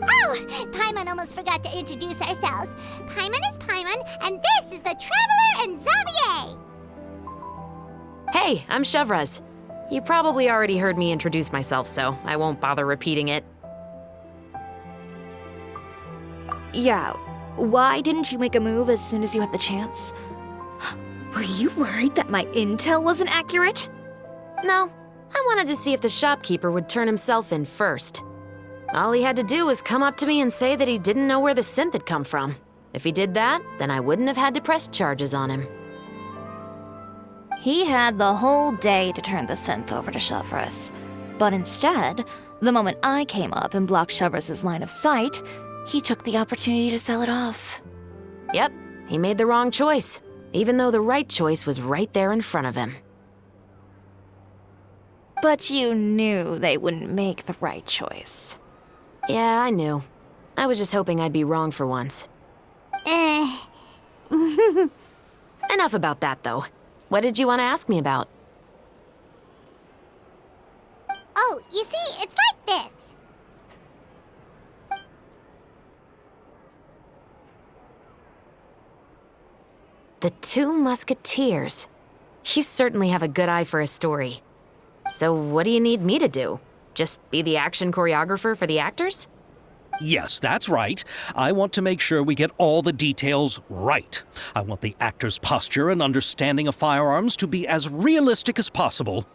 Oh, Paimon almost forgot to introduce ourselves. Paimon is Paimon, and this is the Traveler and Xavier! Hey, I'm Chevraz. You probably already heard me introduce myself, so I won't bother repeating it. Yeah, why didn't you make a move as soon as you had the chance? Were you worried that my intel wasn't accurate? No, I wanted to see if the shopkeeper would turn himself in first. All he had to do was come up to me and say that he didn't know where the synth had come from. If he did that, then I wouldn't have had to press charges on him. He had the whole day to turn the synth over to Chevraz. But instead, the moment I came up and blocked Chevraz's line of sight, he took the opportunity to sell it off. Yep, he made the wrong choice, even though the right choice was right there in front of him. But you knew they wouldn't make the right choice. Yeah, I knew. I was just hoping I'd be wrong for once. Enough about that, though. What did you want to ask me about? Oh, you see, it's like this. The Two Musketeers. You certainly have a good eye for a story. So what do you need me to do? Just be the action choreographer for the actors? Yes, that's right. I want to make sure we get all the details right. I want the actor's posture and understanding of firearms to be as realistic as possible.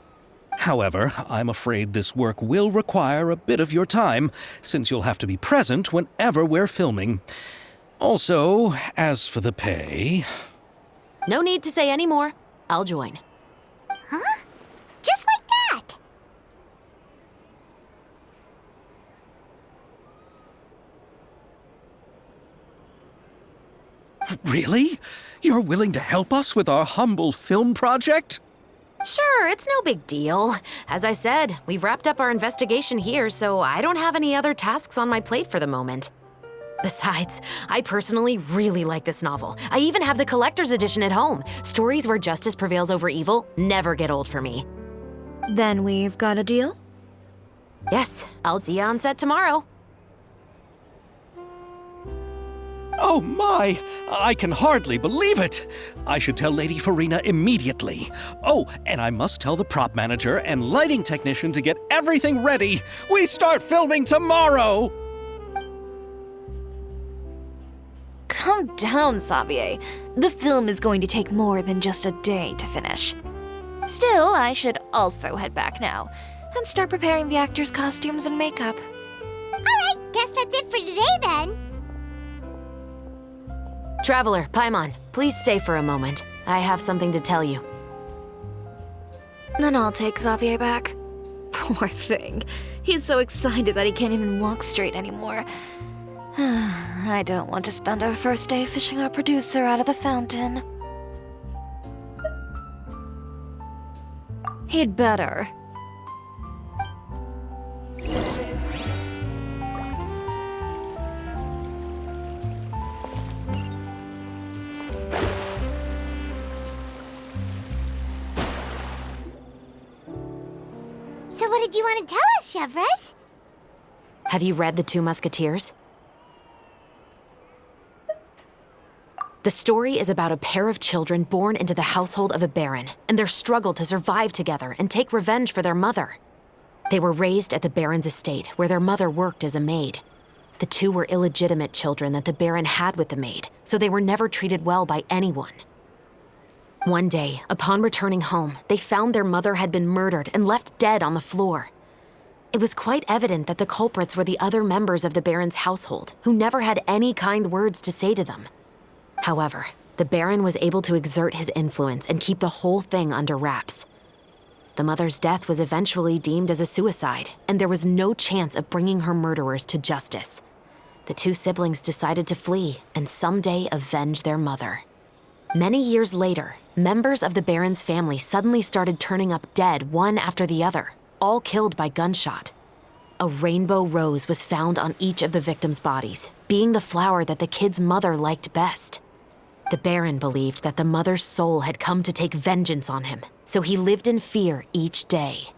However, I'm afraid this work will require a bit of your time, since you'll have to be present whenever we're filming. Also, as for the pay... No need to say any more. I'll join. Huh? Just like that? Really? You're willing to help us with our humble film project? Sure, it's no big deal. As I said, we've wrapped up our investigation here, so I don't have any other tasks on my plate for the moment. Besides, I personally really like this novel. I even have the collector's edition at home. Stories where justice prevails over evil never get old for me. Then we've got a deal? Yes, I'll see you on set tomorrow. Oh my! I can hardly believe it! I should tell Lady Farina immediately. Oh, and I must tell the prop manager and lighting technician to get everything ready. We start filming tomorrow! Calm down, Xavier. The film is going to take more than just a day to finish. Still, I should also head back now and start preparing the actors' costumes and makeup. Alright, guess that's it for today then. Traveler, Paimon, please stay for a moment. I have something to tell you. Then I'll take Xavier back. Poor thing. He's so excited that he can't even walk straight anymore. I don't want to spend our first day fishing our producer out of the fountain. He'd better. So what did you want to tell us, Chevres? Have you read The Two Musketeers? The story is about a pair of children born into the household of a baron and their struggle to survive together and take revenge for their mother. They were raised at the baron's estate, where their mother worked as a maid. The two were illegitimate children that the baron had with the maid, so they were never treated well by anyone. One day, upon returning home, they found their mother had been murdered and left dead on the floor. It was quite evident that the culprits were the other members of the baron's household, who never had any kind words to say to them. However, the baron was able to exert his influence and keep the whole thing under wraps. The mother's death was eventually deemed as a suicide, and there was no chance of bringing her murderers to justice. The two siblings decided to flee and someday avenge their mother. Many years later, members of the baron's family suddenly started turning up dead one after the other, all killed by gunshot. A rainbow rose was found on each of the victims' bodies, being the flower that the kid's mother liked best. The baron believed that the mother's soul had come to take vengeance on him, so he lived in fear each day.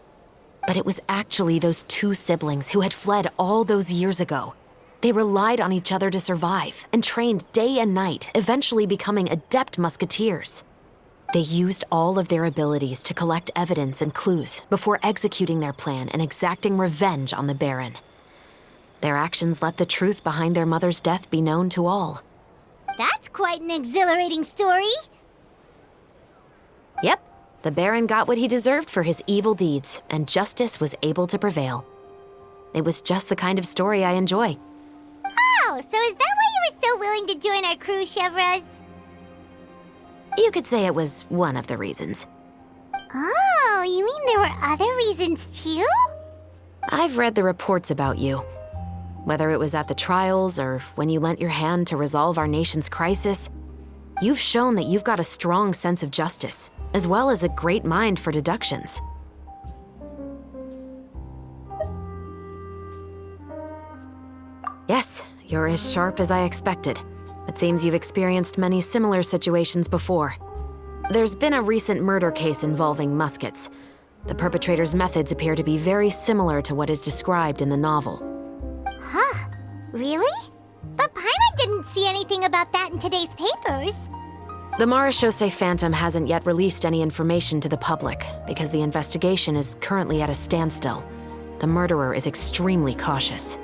But it was actually those two siblings who had fled all those years ago. They relied on each other to survive and trained day and night, eventually becoming adept musketeers. They used all of their abilities to collect evidence and clues before executing their plan and exacting revenge on the baron. Their actions let the truth behind their mother's death be known to all. That's quite an exhilarating story. Yep, the baron got what he deserved for his evil deeds, and justice was able to prevail. It was just the kind of story I enjoy. Oh, so is that why you were so willing to join our crew, Chevres? You could say it was one of the reasons. Oh, you mean there were other reasons too? I've read the reports about you. Whether it was at the trials or when you lent your hand to resolve our nation's crisis, you've shown that you've got a strong sense of justice, as well as a great mind for deductions. Yes, you're as sharp as I expected. It seems you've experienced many similar situations before. There's been a recent murder case involving Muskets. The perpetrator's methods appear to be very similar to what is described in the novel. Huh? Really? But Paimon didn't see anything about that in today's papers. The Marechaussee Phantom hasn't yet released any information to the public because the investigation is currently at a standstill. The murderer is extremely cautious.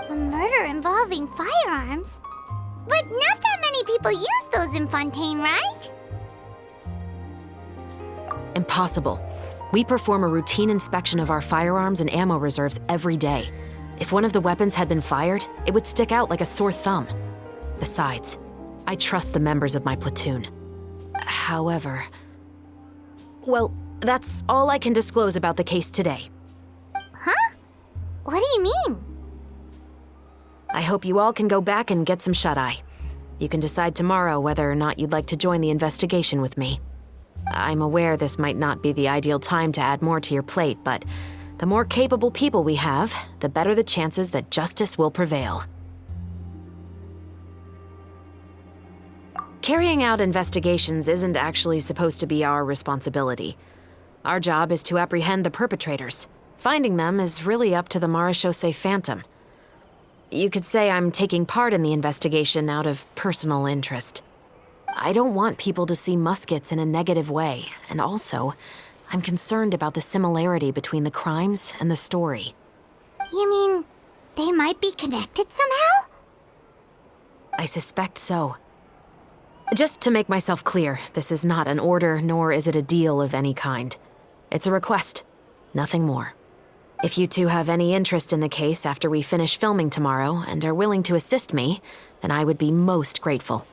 A murder involving firearms? But not that many people use those in Fontaine, right? Impossible. We perform a routine inspection of our firearms and ammo reserves every day. If one of the weapons had been fired, it would stick out like a sore thumb. Besides, I trust the members of my platoon. However... Well, that's all I can disclose about the case today. Huh? What do you mean? I hope you all can go back and get some shut-eye. You can decide tomorrow whether or not you'd like to join the investigation with me. I'm aware this might not be the ideal time to add more to your plate, but the more capable people we have, the better the chances that justice will prevail. Carrying out investigations isn't actually supposed to be our responsibility. Our job is to apprehend the perpetrators. Finding them is really up to the Marechaussee Phantom. You could say I'm taking part in the investigation out of personal interest. I don't want people to see Muskets in a negative way, and also, I'm concerned about the similarity between the crimes and the story. You mean they might be connected somehow? I suspect so. Just to make myself clear, this is not an order, nor is it a deal of any kind. It's a request, nothing more. If you two have any interest in the case after we finish filming tomorrow and are willing to assist me, then I would be most grateful.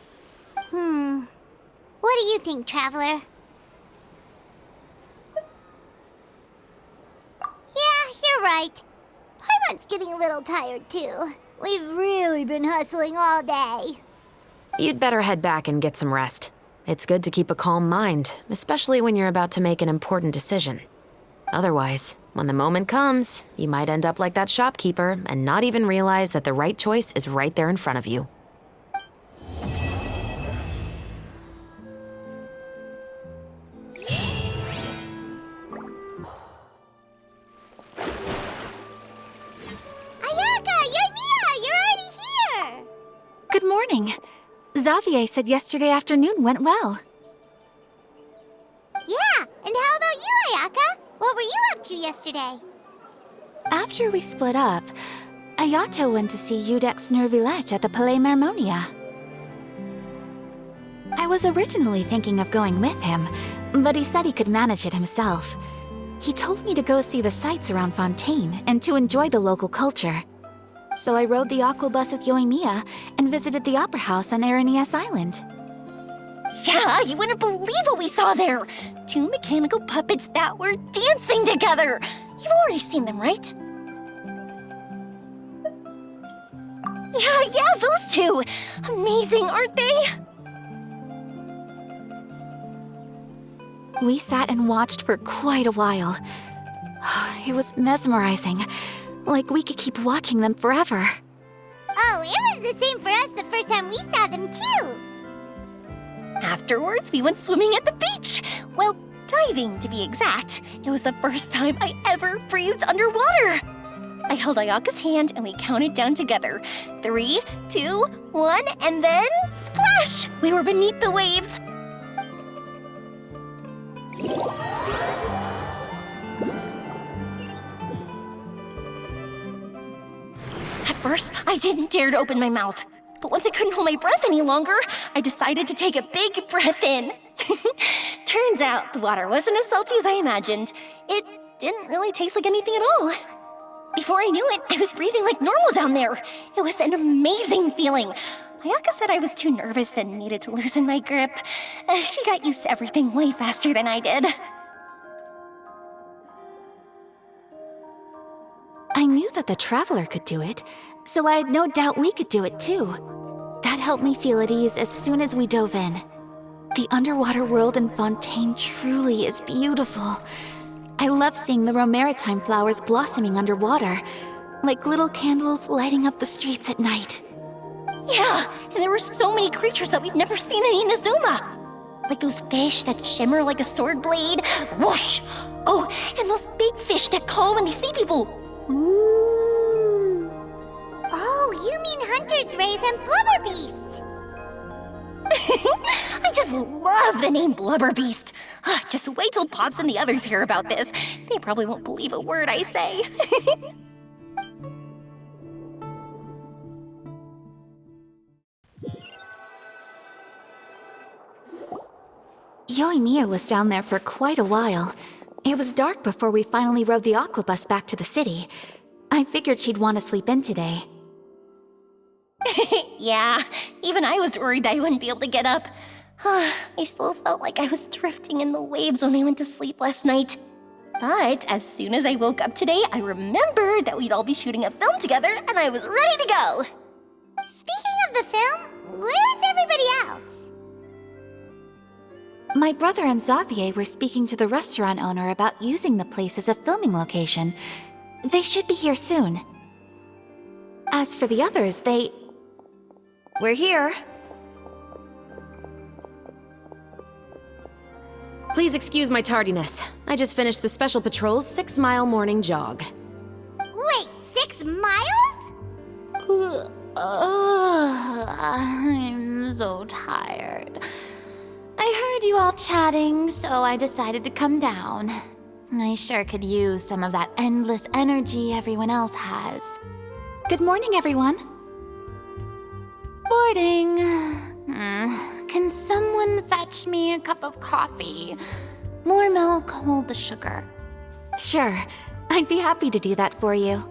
What do you think, Traveler? Yeah, you're right. Paimon's getting a little tired, too. We've really been hustling all day. You'd better head back and get some rest. It's good to keep a calm mind, especially when you're about to make an important decision. Otherwise, when the moment comes, you might end up like that shopkeeper and not even realize that the right choice is right there in front of you. Ayaka! Yoimiya! You're already here! Good morning. Xavier said yesterday afternoon went well. Yeah, and how about you, Ayaka? What were you up to yesterday? After we split up, Ayato went to see Udex Nervillette at the Palais Mermonia. I was originally thinking of going with him, but he said he could manage it himself. He told me to go see the sights around Fontaine and to enjoy the local culture. So I rode the aquabus with Yoimiya and visited the Opera House on Aranias Island. Yeah, you wouldn't believe what we saw there! 2 mechanical puppets that were dancing together! You've already seen them, right? Yeah, those two! Amazing, aren't they? We sat and watched for quite a while. It was mesmerizing. Like we could keep watching them forever. Oh, it was the same for us the first time we saw them, too! Afterwards, we went swimming at the beach! Well, diving, to be exact. It was the first time I ever breathed underwater! I held Ayaka's hand and we counted down together. 3, 2, 1, and then splash! We were beneath the waves. At first, I didn't dare to open my mouth. But once I couldn't hold my breath any longer, I decided to take a big breath in. Turns out the water wasn't as salty as I imagined. It didn't really taste like anything at all. Before I knew it, I was breathing like normal down there. It was an amazing feeling. Ayaka said I was too nervous and needed to loosen my grip. She got used to everything way faster than I did. I knew that the Traveler could do it, so I had no doubt we could do it too. That helped me feel at ease as soon as we dove in. The underwater world in Fontaine truly is beautiful. I love seeing the romaritime flowers blossoming underwater, like little candles lighting up the streets at night. Yeah, and there were so many creatures that we've never seen in Inazuma. Like those fish that shimmer like a sword blade. Whoosh! Oh, and those big fish that call when they see people. Ooh. Oh, you mean Hunter's Rays and Blubber Beasts. I just love the name Blubber Beast. Just wait till Pops and the others hear about this. They probably won't believe a word I say. Yoimiya was down there for quite a while. It was dark before we finally rode the aquabus back to the city. I figured she'd want to sleep in today. Yeah, even I was worried that I wouldn't be able to get up. I still felt like I was drifting in the waves when I went to sleep last night. But as soon as I woke up today, I remembered that we'd all be shooting a film together, and I was ready to go. Speaking of the film, where's everybody else? My brother and Xavier were speaking to the restaurant owner about using the place as a filming location. They should be here soon. As for the others, we're here. Please excuse my tardiness. I just finished the Special Patrol's 6-mile morning jog. Wait, 6 miles? I'm so tired. I heard you all chatting, so I decided to come down. I sure could use some of that endless energy everyone else has. Good morning, everyone. Morning. Can someone fetch me a cup of coffee? More milk, hold the sugar. Sure, I'd be happy to do that for you.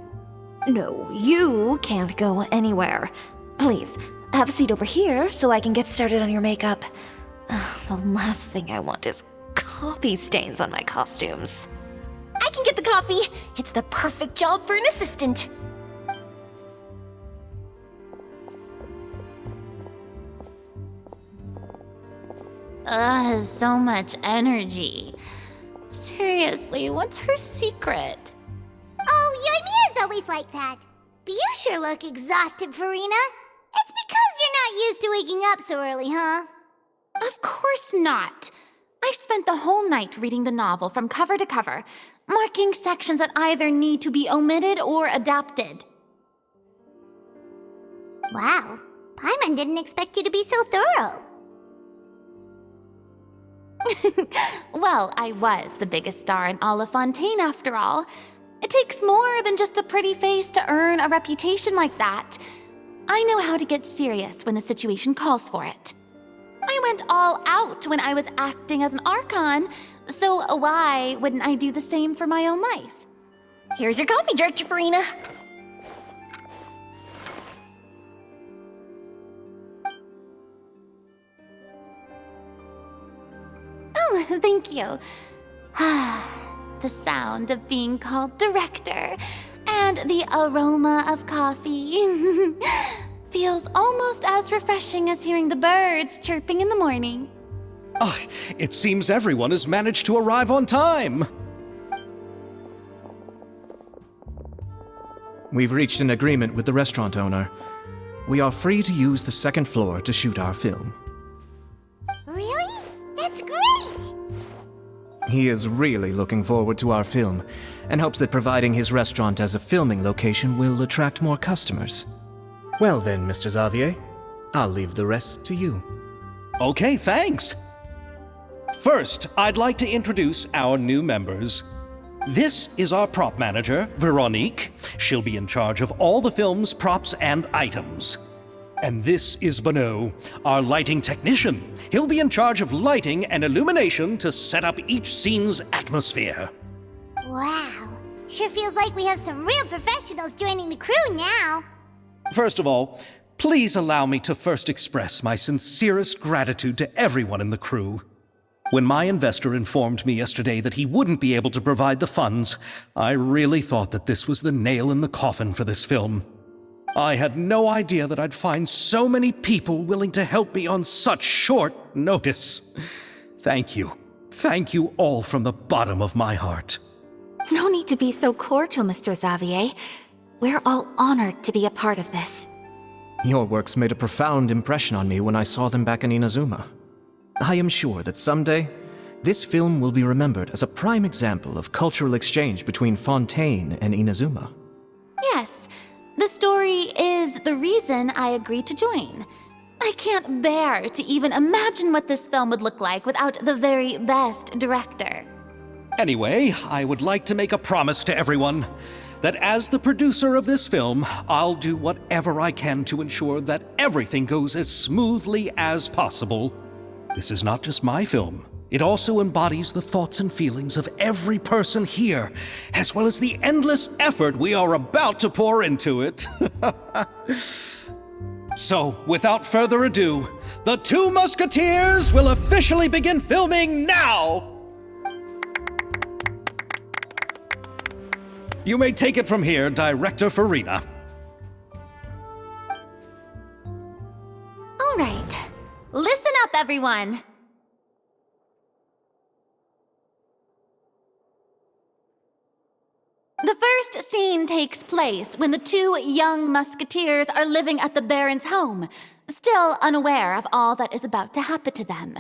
No, you can't go anywhere. Please, have a seat over here so I can get started on your makeup. The last thing I want is coffee stains on my costumes. I can get the coffee. It's the perfect job for an assistant. So much energy. Seriously, what's her secret? Oh, Yoimiya's always like that. But you sure look exhausted, Farina. It's because you're not used to waking up so early, huh? Of course not. I spent the whole night reading the novel from cover to cover, marking sections that either need to be omitted or adapted. Wow, Paimon didn't expect you to be so thorough. Well, I was the biggest star in all of Fontaine after all. It takes more than just a pretty face to earn a reputation like that. I know how to get serious when the situation calls for it. I went all out when I was acting as an Archon, so why wouldn't I do the same for my own life? Here's your coffee, Director Farina. Oh, thank you. The sound of being called director and the aroma of coffee feels almost as refreshing as hearing the birds chirping in the morning. Ah, it seems everyone has managed to arrive on time. We've reached an agreement with the restaurant owner. We are free to use the second floor to shoot our film. Really? That's great! He is really looking forward to our film and hopes that providing his restaurant as a filming location will attract more customers. Well then, Mr. Xavier, I'll leave the rest to you. Okay, thanks. First, I'd like to introduce our new members. This is our prop manager, Veronique. She'll be in charge of all the film's props and items. And this is Bonneau, our lighting technician. He'll be in charge of lighting and illumination to set up each scene's atmosphere. Wow, sure feels like we have some real professionals joining the crew now. First of all, please allow me to first express my sincerest gratitude to everyone in the crew. When my investor informed me yesterday that he wouldn't be able to provide the funds, I really thought that this was the nail in the coffin for this film. I had no idea that I'd find so many people willing to help me on such short notice. Thank you. Thank you all from the bottom of my heart. No need to be so cordial, Mr. Xavier. We're all honored to be a part of this. Your works made a profound impression on me when I saw them back in Inazuma. I am sure that someday, this film will be remembered as a prime example of cultural exchange between Fontaine and Inazuma. Yes, the story is the reason I agreed to join. I can't bear to even imagine what this film would look like without the very best director. Anyway, I would like to make a promise to everyone that as the producer of this film, I'll do whatever I can to ensure that everything goes as smoothly as possible. This is not just my film. It also embodies the thoughts and feelings of every person here, as well as the endless effort we are about to pour into it. So, without further ado, the Two Musketeers will officially begin filming now! You may take it from here, Director Farina. All everyone. The first scene takes place when the two young musketeers are living at the Baron's home, still unaware of all that is about to happen to them.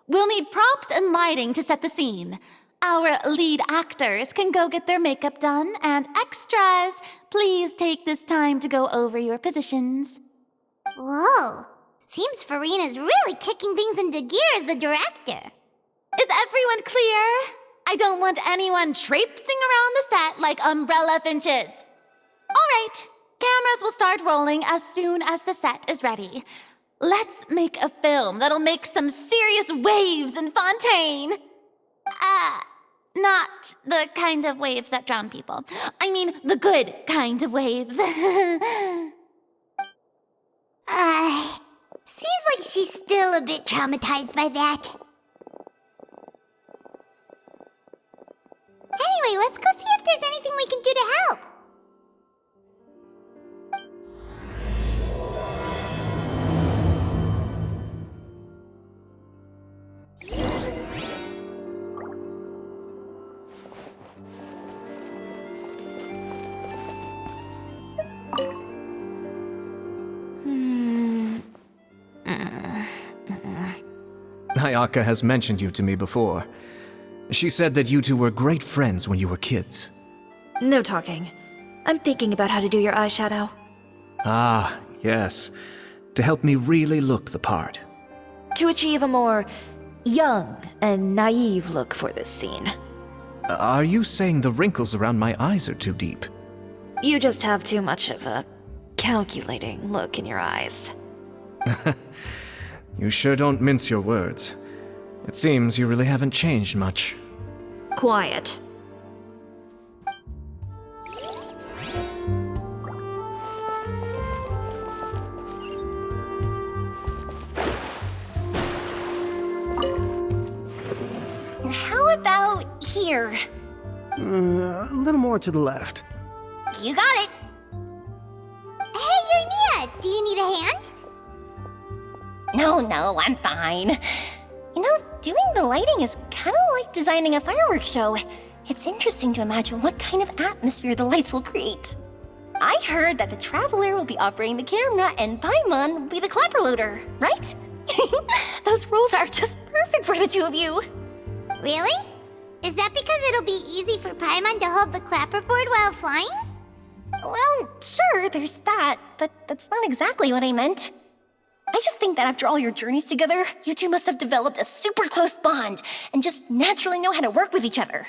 We'll need props and lighting to set the scene. Our lead actors can go get their makeup done, and extras, please take this time to go over your positions. Whoa. Seems Farina's really kicking things into gear as the director. Is everyone clear? I don't want anyone traipsing around the set like umbrella finches. All right, cameras will start rolling as soon as the set is ready. Let's make a film that'll make some serious waves in Fontaine. Not the kind of waves that drown people. I mean, the good kind of waves. Seems like she's still a bit traumatized by that. Anyway, let's go see if there's anything we can do to help. Ayaka has mentioned you to me before. She said that you two were great friends when you were kids. No talking. I'm thinking about how to do your eyeshadow. Ah, yes. To help me really look the part. To achieve a more young and naive look for this scene. Are you saying the wrinkles around my eyes are too deep? You just have too much of a calculating look in your eyes. You sure don't mince your words. It seems you really haven't changed much. Quiet. How about here? A little more to the left. You got it. Hey, Yoimiya, do you need a hand? No, I'm fine. You know, doing the lighting is kind of like designing a fireworks show. It's interesting to imagine what kind of atmosphere the lights will create. I heard that the Traveler will be operating the camera and Paimon will be the clapper loader, right? Those roles are just perfect for the two of you. Really? Is that because it'll be easy for Paimon to hold the clapperboard while flying? Well, sure, there's that, but that's not exactly what I meant. I just think that after all your journeys together, you two must have developed a super close bond and just naturally know how to work with each other.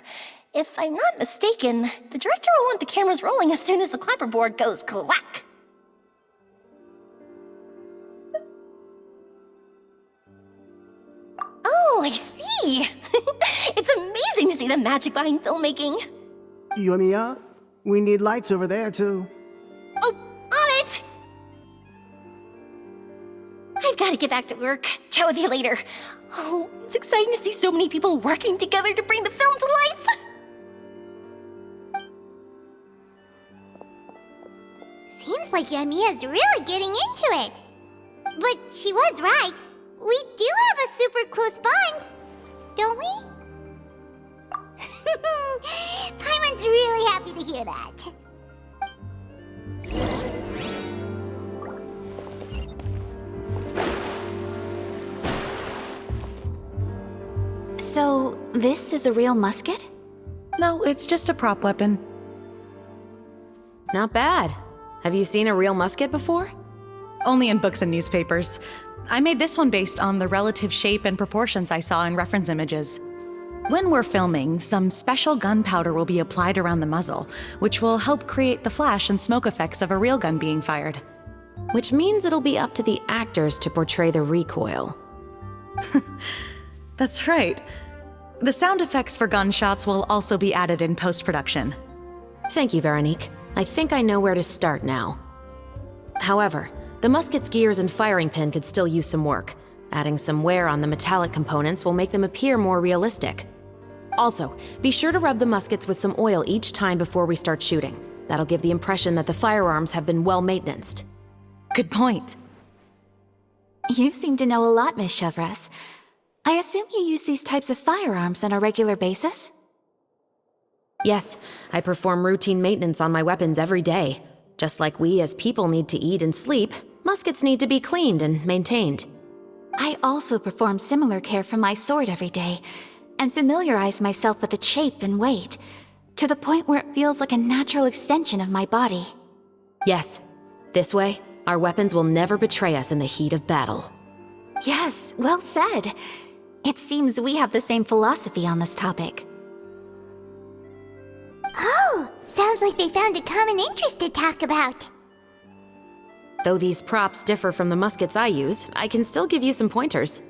If I'm not mistaken, the director will want the cameras rolling as soon as the clapperboard goes clack. Oh, I see! It's amazing to see the magic behind filmmaking. Yoimiya, we need lights over there, too. Oh, on it! I've got to get back to work. Chat with you later. Oh, it's exciting to see so many people working together to bring the film to life. Seems like Yoimiya's really getting into it. But she was right. We do have a super close bond, don't we? Paimon's really happy to hear that. So, this is a real musket? No, it's just a prop weapon. Not bad. Have you seen a real musket before? Only in books and newspapers. I made this one based on the relative shape and proportions I saw in reference images. When we're filming, some special gunpowder will be applied around the muzzle, which will help create the flash and smoke effects of a real gun being fired. Which means it'll be up to the actors to portray the recoil. That's right. The sound effects for gunshots will also be added in post-production. Thank you, Veronique. I think I know where to start now. However, the musket's gears and firing pin could still use some work. Adding some wear on the metallic components will make them appear more realistic. Also, be sure to rub the muskets with some oil each time before we start shooting. That'll give the impression that the firearms have been well-maintained. Good point. You seem to know a lot, Miss Chevres. I assume you use these types of firearms on a regular basis? Yes, I perform routine maintenance on my weapons every day. Just like we as people need to eat and sleep, muskets need to be cleaned and maintained. I also perform similar care for my sword every day, and familiarize myself with its shape and weight, to the point where it feels like a natural extension of my body. Yes, this way, our weapons will never betray us in the heat of battle. Yes, well said. It seems we have the same philosophy on this topic. Oh, sounds like they found a common interest to talk about. Though these props differ from the muskets I use, I can still give you some pointers.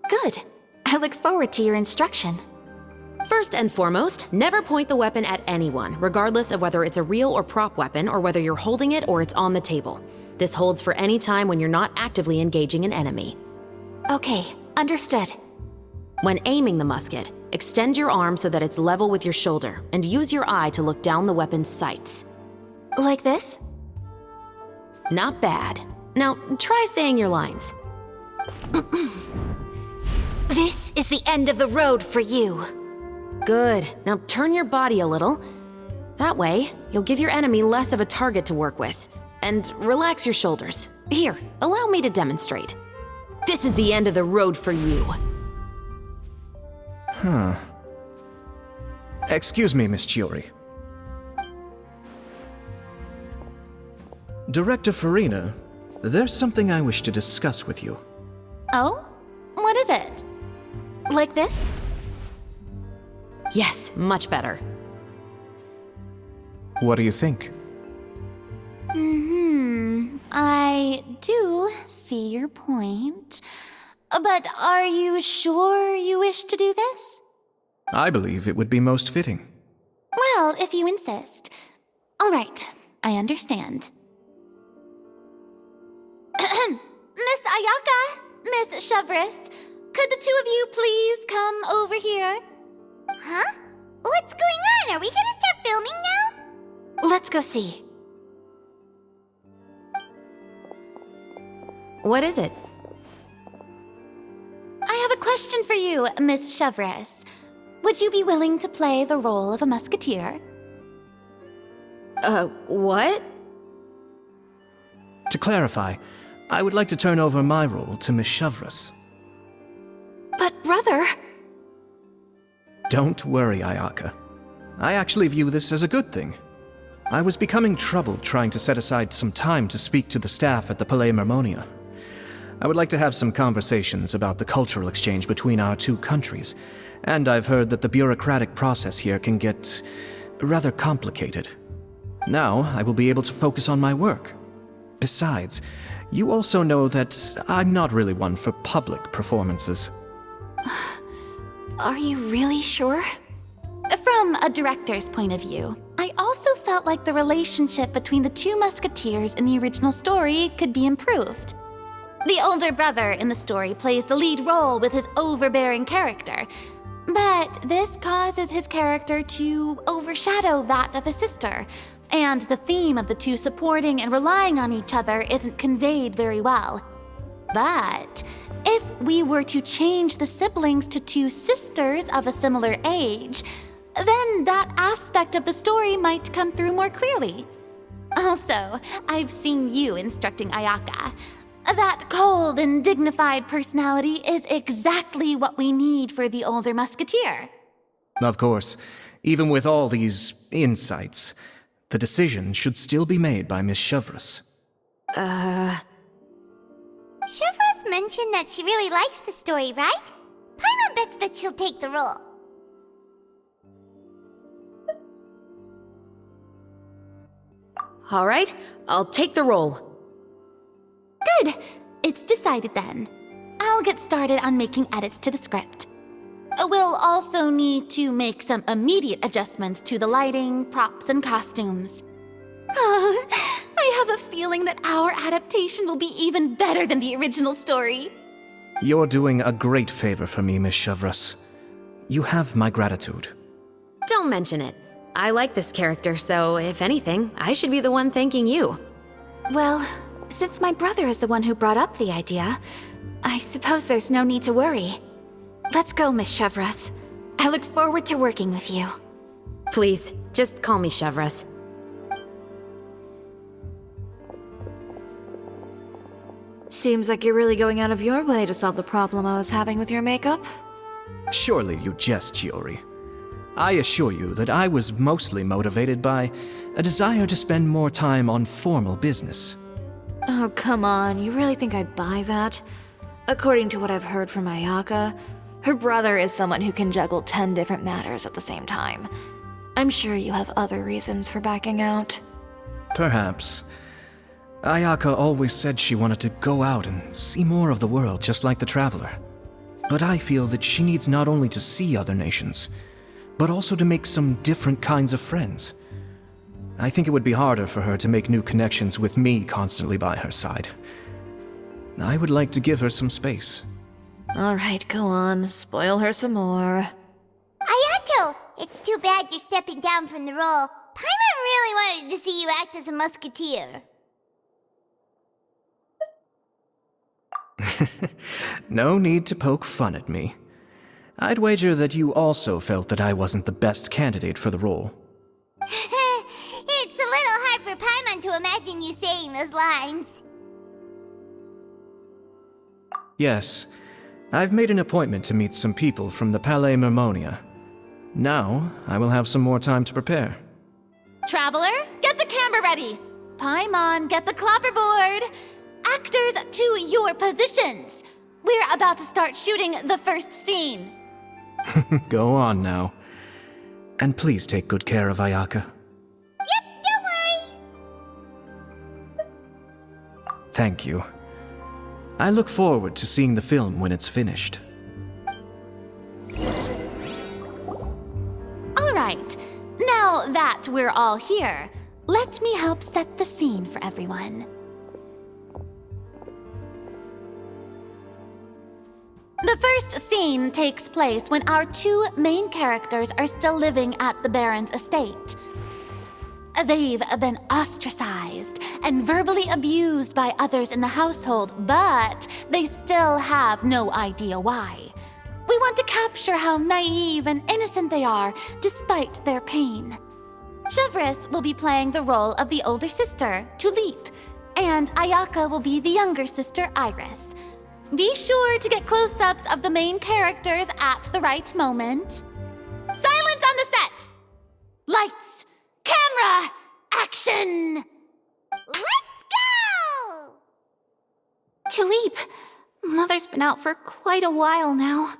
Good. I look forward to your instruction. First and foremost, never point the weapon at anyone, regardless of whether it's a real or prop weapon or whether you're holding it or it's on the table. This holds for any time when you're not actively engaging an enemy. Okay, understood. When aiming the musket, extend your arm so that it's level with your shoulder, and use your eye to look down the weapon's sights. Like this? Not bad. Now, try saying your lines. This is the end of the road for you. Good. Now turn your body a little. That way, you'll give your enemy less of a target to work with. And relax your shoulders. Here, allow me to demonstrate. This is the end of the road for you. Huh. Excuse me, Miss Chiori. Director Farina, there's something I wish to discuss with you. Oh? What is it? Like this? Yes, much better. What do you think? I do see your point. But are you sure you wish to do this? I believe it would be most fitting. Well, if you insist. All right, I understand. Miss Ayaka, Miss Chevres, could the two of you please come over here? Huh? What's going on? Are we gonna start filming now? Let's go see. What is it? I have a question for you, Miss Chevres. Would you be willing to play the role of a musketeer? What? To clarify, I would like to turn over my role to Miss Chevres. But brother... Don't worry, Ayaka. I actually view this as a good thing. I was becoming troubled trying to set aside some time to speak to the staff at the Palais Mermonia. I would like to have some conversations about the cultural exchange between our two countries, and I've heard that the bureaucratic process here can get rather complicated. Now, I will be able to focus on my work. Besides, you also know that I'm not really one for public performances. Are you really sure? From a director's point of view, I also felt like the relationship between the two musketeers in the original story could be improved. The older brother in the story plays the lead role with his overbearing character, but this causes his character to overshadow that of his sister, and the theme of the two supporting and relying on each other isn't conveyed very well. But if we were to change the siblings to two sisters of a similar age, then that aspect of the story might come through more clearly. Also, I've seen you instructing Ayaka. That cold and dignified personality is exactly what we need for the older musketeer. Of course, even with all these insights, the decision should still be made by Miss Chevres. Chevres mentioned that she really likes the story, right? Paimon bets that she'll take the role. All right, I'll take the role. Good. It's decided then. I'll get started on making edits to the script. We'll also need to make some immediate adjustments to the lighting, props, and costumes. I have a feeling that our adaptation will be even better than the original story. You're doing a great favor for me, Miss Chevres. You have my gratitude. Don't mention it. I like this character, so if anything, I should be the one thanking you. Well, Since my brother is the one who brought up the idea, I suppose there's no need to worry. Let's go, Miss Chevres. I look forward to working with you. Please, just call me Chevres. Seems like you're really going out of your way to solve the problem I was having with your makeup. Surely you jest, Chiori. I assure you that I was mostly motivated by a desire to spend more time on formal business. Oh, come on, you really think I'd buy that? According to what I've heard from Ayaka, her brother is someone who can juggle 10 different matters at the same time. I'm sure you have other reasons for backing out. Perhaps. Ayaka always said she wanted to go out and see more of the world just like the Traveler. But I feel that she needs not only to see other nations, but also to make some different kinds of friends. I think it would be harder for her to make new connections with me constantly by her side. I would like to give her some space. Alright, go on. Spoil her some more. Ayato! It's too bad you're stepping down from the role. Paimon really wanted to see you act as a musketeer. No need to poke fun at me. I'd wager that you also felt that I wasn't the best candidate for the role. It's a little hard for Paimon to imagine you saying those lines. Yes, I've made an appointment to meet some people from the Palais Mermonia. Now, I will have some more time to prepare. Traveler, get the camera ready. Paimon, get the clapperboard. Actors, to your positions. We're about to start shooting the first scene. Go on now. And please take good care of Ayaka. Yep, don't worry. Thank you. I look forward to seeing the film when it's finished. All right, now that we're all here, let me help set the scene for everyone. The first scene takes place when our two main characters are still living at the Baron's estate. They've been ostracized and verbally abused by others in the household, but they still have no idea why. We want to capture how naive and innocent they are, despite their pain. Chevres will be playing the role of the older sister, Tulip, and Ayaka will be the younger sister, Iris. Be sure to get close-ups of the main characters at the right moment. Silence on the set! Lights! Camera! Action! Let's go! Tulip, Mother's been out for quite a while now.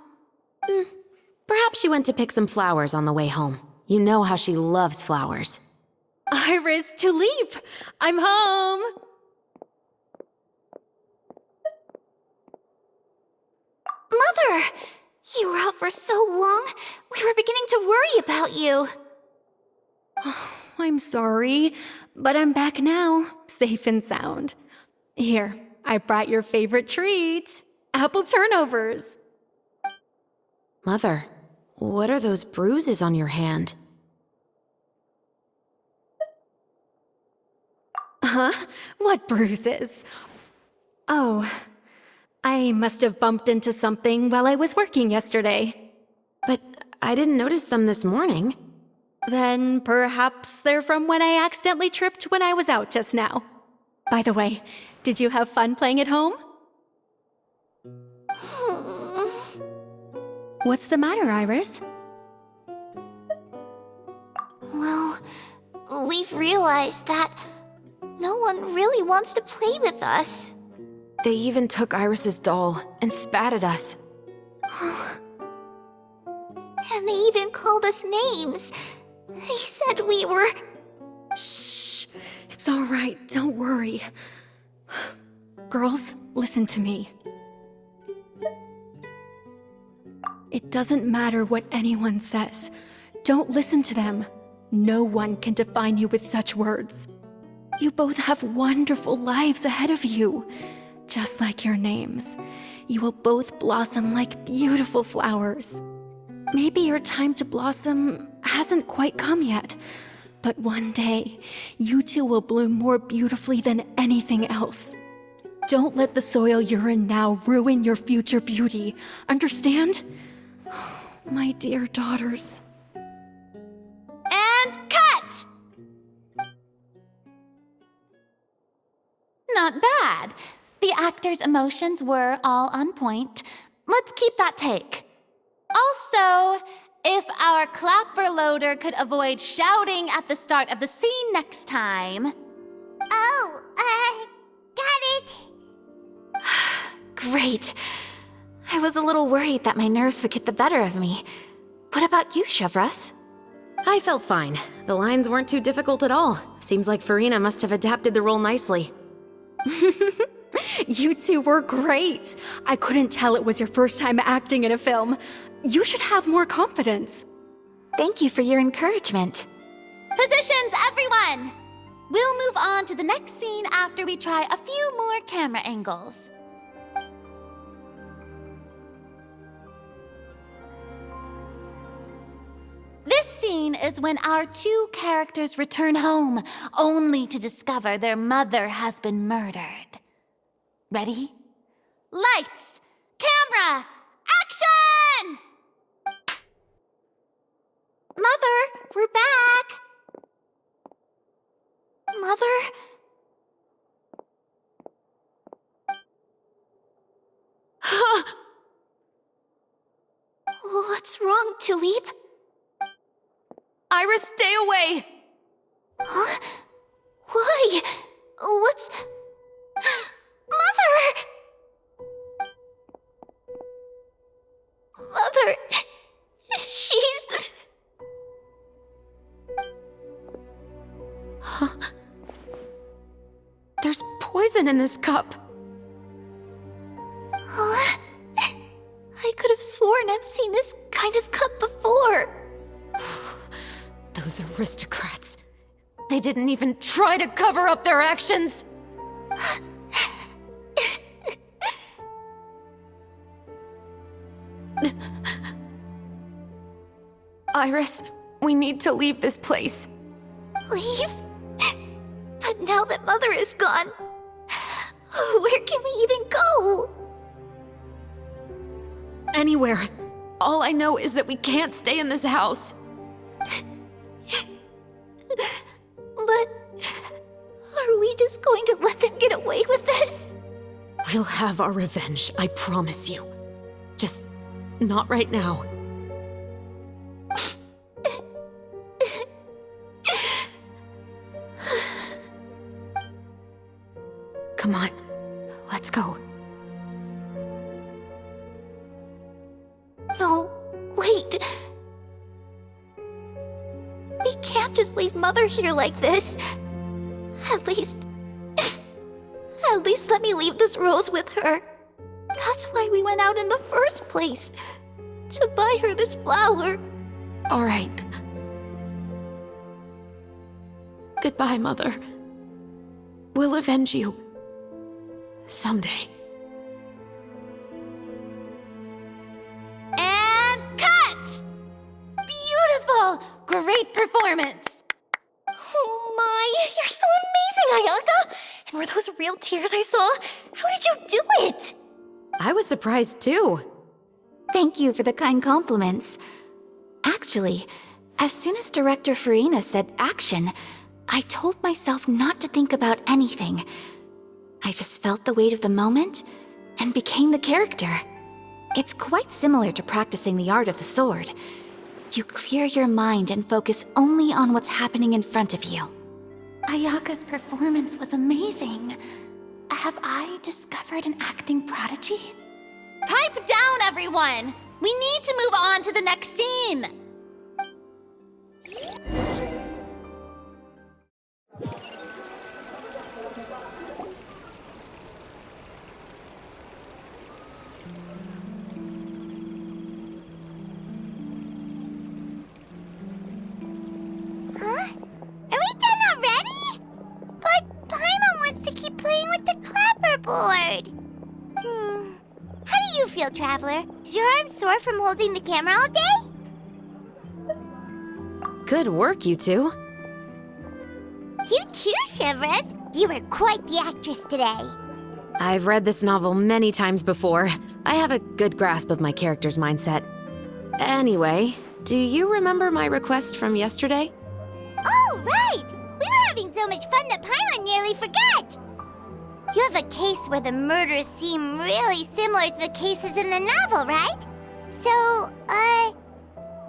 Perhaps she went to pick some flowers on the way home. You know how she loves flowers. Iris, Tulip! I'm home! Mother! You were out for so long, we were beginning to worry about you. Oh, I'm sorry, but I'm back now, safe and sound. Here, I brought your favorite treat, apple turnovers. Mother, what are those bruises on your hand? Huh? What bruises? Oh, I must have bumped into something while I was working yesterday. But I didn't notice them this morning. Then perhaps they're from when I accidentally tripped when I was out just now. By the way, did you have fun playing at home? What's the matter, Iris? Well, we've realized that no one really wants to play with us. They even took Iris's doll and spat at us. And they even called us names. They said we were... Shh! It's all right, don't worry. Girls, listen to me. It doesn't matter what anyone says. Don't listen to them. No one can define you with such words. You both have wonderful lives ahead of you. Just like your names. You will both blossom like beautiful flowers. Maybe your time to blossom hasn't quite come yet, but one day, you two will bloom more beautifully than anything else. Don't let the soil you're in now ruin your future beauty. Understand? My dear daughters. And cut! Not bad. The actors' emotions were all on point. Let's keep that take. Also, if our clapper loader could avoid shouting at the start of the scene next time. Oh, got it. Great. I was a little worried that my nerves would get the better of me. What about you, Chevros? I felt fine. The lines weren't too difficult at all. Seems like Farina must have adapted the role nicely. You two were great. I couldn't tell it was your first time acting in a film. You should have more confidence. Thank you for your encouragement. Positions, everyone! We'll move on to the next scene after we try a few more camera angles. This scene is when our two characters return home, only to discover their mother has been murdered. Ready? Lights! Camera! Action! Mother, we're back! Mother? What's wrong, Tulip? Iris, stay away! Huh? Why? What's... Mother! Mother... She's... Huh? There's poison in this cup. Huh? I could have sworn I've seen this kind of cup before. Those aristocrats. They didn't even try to cover up their actions. Iris, we need to leave this place. Leave? But now that Mother is gone, where can we even go? Anywhere. All I know is that we can't stay in this house. But are we just going to let them get away with this? We'll have our revenge, I promise you. Just not right now. Come on, let's go. No, wait. We can't just leave Mother here like this. At least let me leave this rose with her. That's why we went out in the first place. To buy her this flower. All right. Goodbye, Mother. We'll avenge you. Someday. And cut! Beautiful! Great performance! Oh my, you're so amazing, Ayaka! And were those real tears I saw? How did you do it? I was surprised too. Thank you for the kind compliments. Actually, as soon as Director Farina said action, I told myself not to think about anything. I just felt the weight of the moment and became the character. It's quite similar to practicing the art of the sword. You clear your mind and focus only on what's happening in front of you. Ayaka's performance was amazing. Have I discovered an acting prodigy? Pipe down, everyone! We need to move on to the next scene! Huh? Are we done already? But Paimon wants to keep playing with the clapperboard. How do you feel, Traveler? Is your arm sore from holding the camera all day? Good work, you two. You too, Shivers. You were quite the actress today. I've read this novel many times before. I have a good grasp of my character's mindset. Anyway, do you remember my request from yesterday? Oh, right! We were having so much fun that Paimon nearly forgot! You have a case where the murders seem really similar to the cases in the novel, right? So,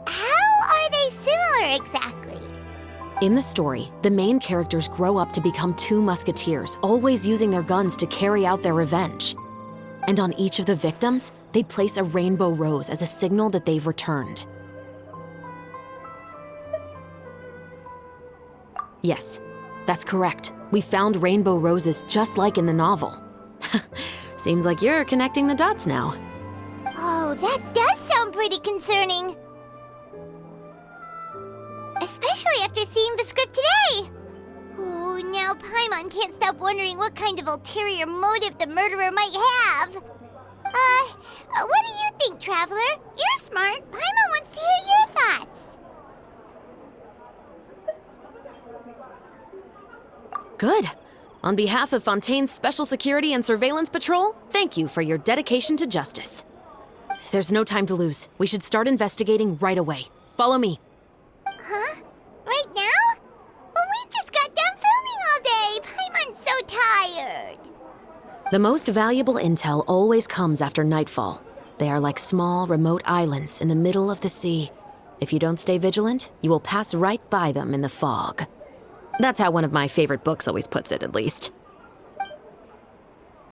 how are they similar exactly? In the story, the main characters grow up to become two musketeers, always using their guns to carry out their revenge. And on each of the victims, they place a rainbow rose as a signal that they've returned. Yes, that's correct. We found rainbow roses just like in the novel. Seems like you're connecting the dots now. Oh, that does sound pretty concerning. Especially after seeing the script today. Oh, now Paimon can't stop wondering what kind of ulterior motive the murderer might have. What do you think, Traveler? You're smart. Paimon wants to hear your thoughts. Good. On behalf of Fontaine's Special Security and Surveillance Patrol, thank you for your dedication to justice. There's no time to lose. We should start investigating right away. Follow me. Huh? Right now? But we just got done filming all day. Paimon's so tired. The most valuable intel always comes after nightfall. They are like small, remote islands in the middle of the sea. If you don't stay vigilant, you will pass right by them in the fog. That's how one of my favorite books always puts it, at least.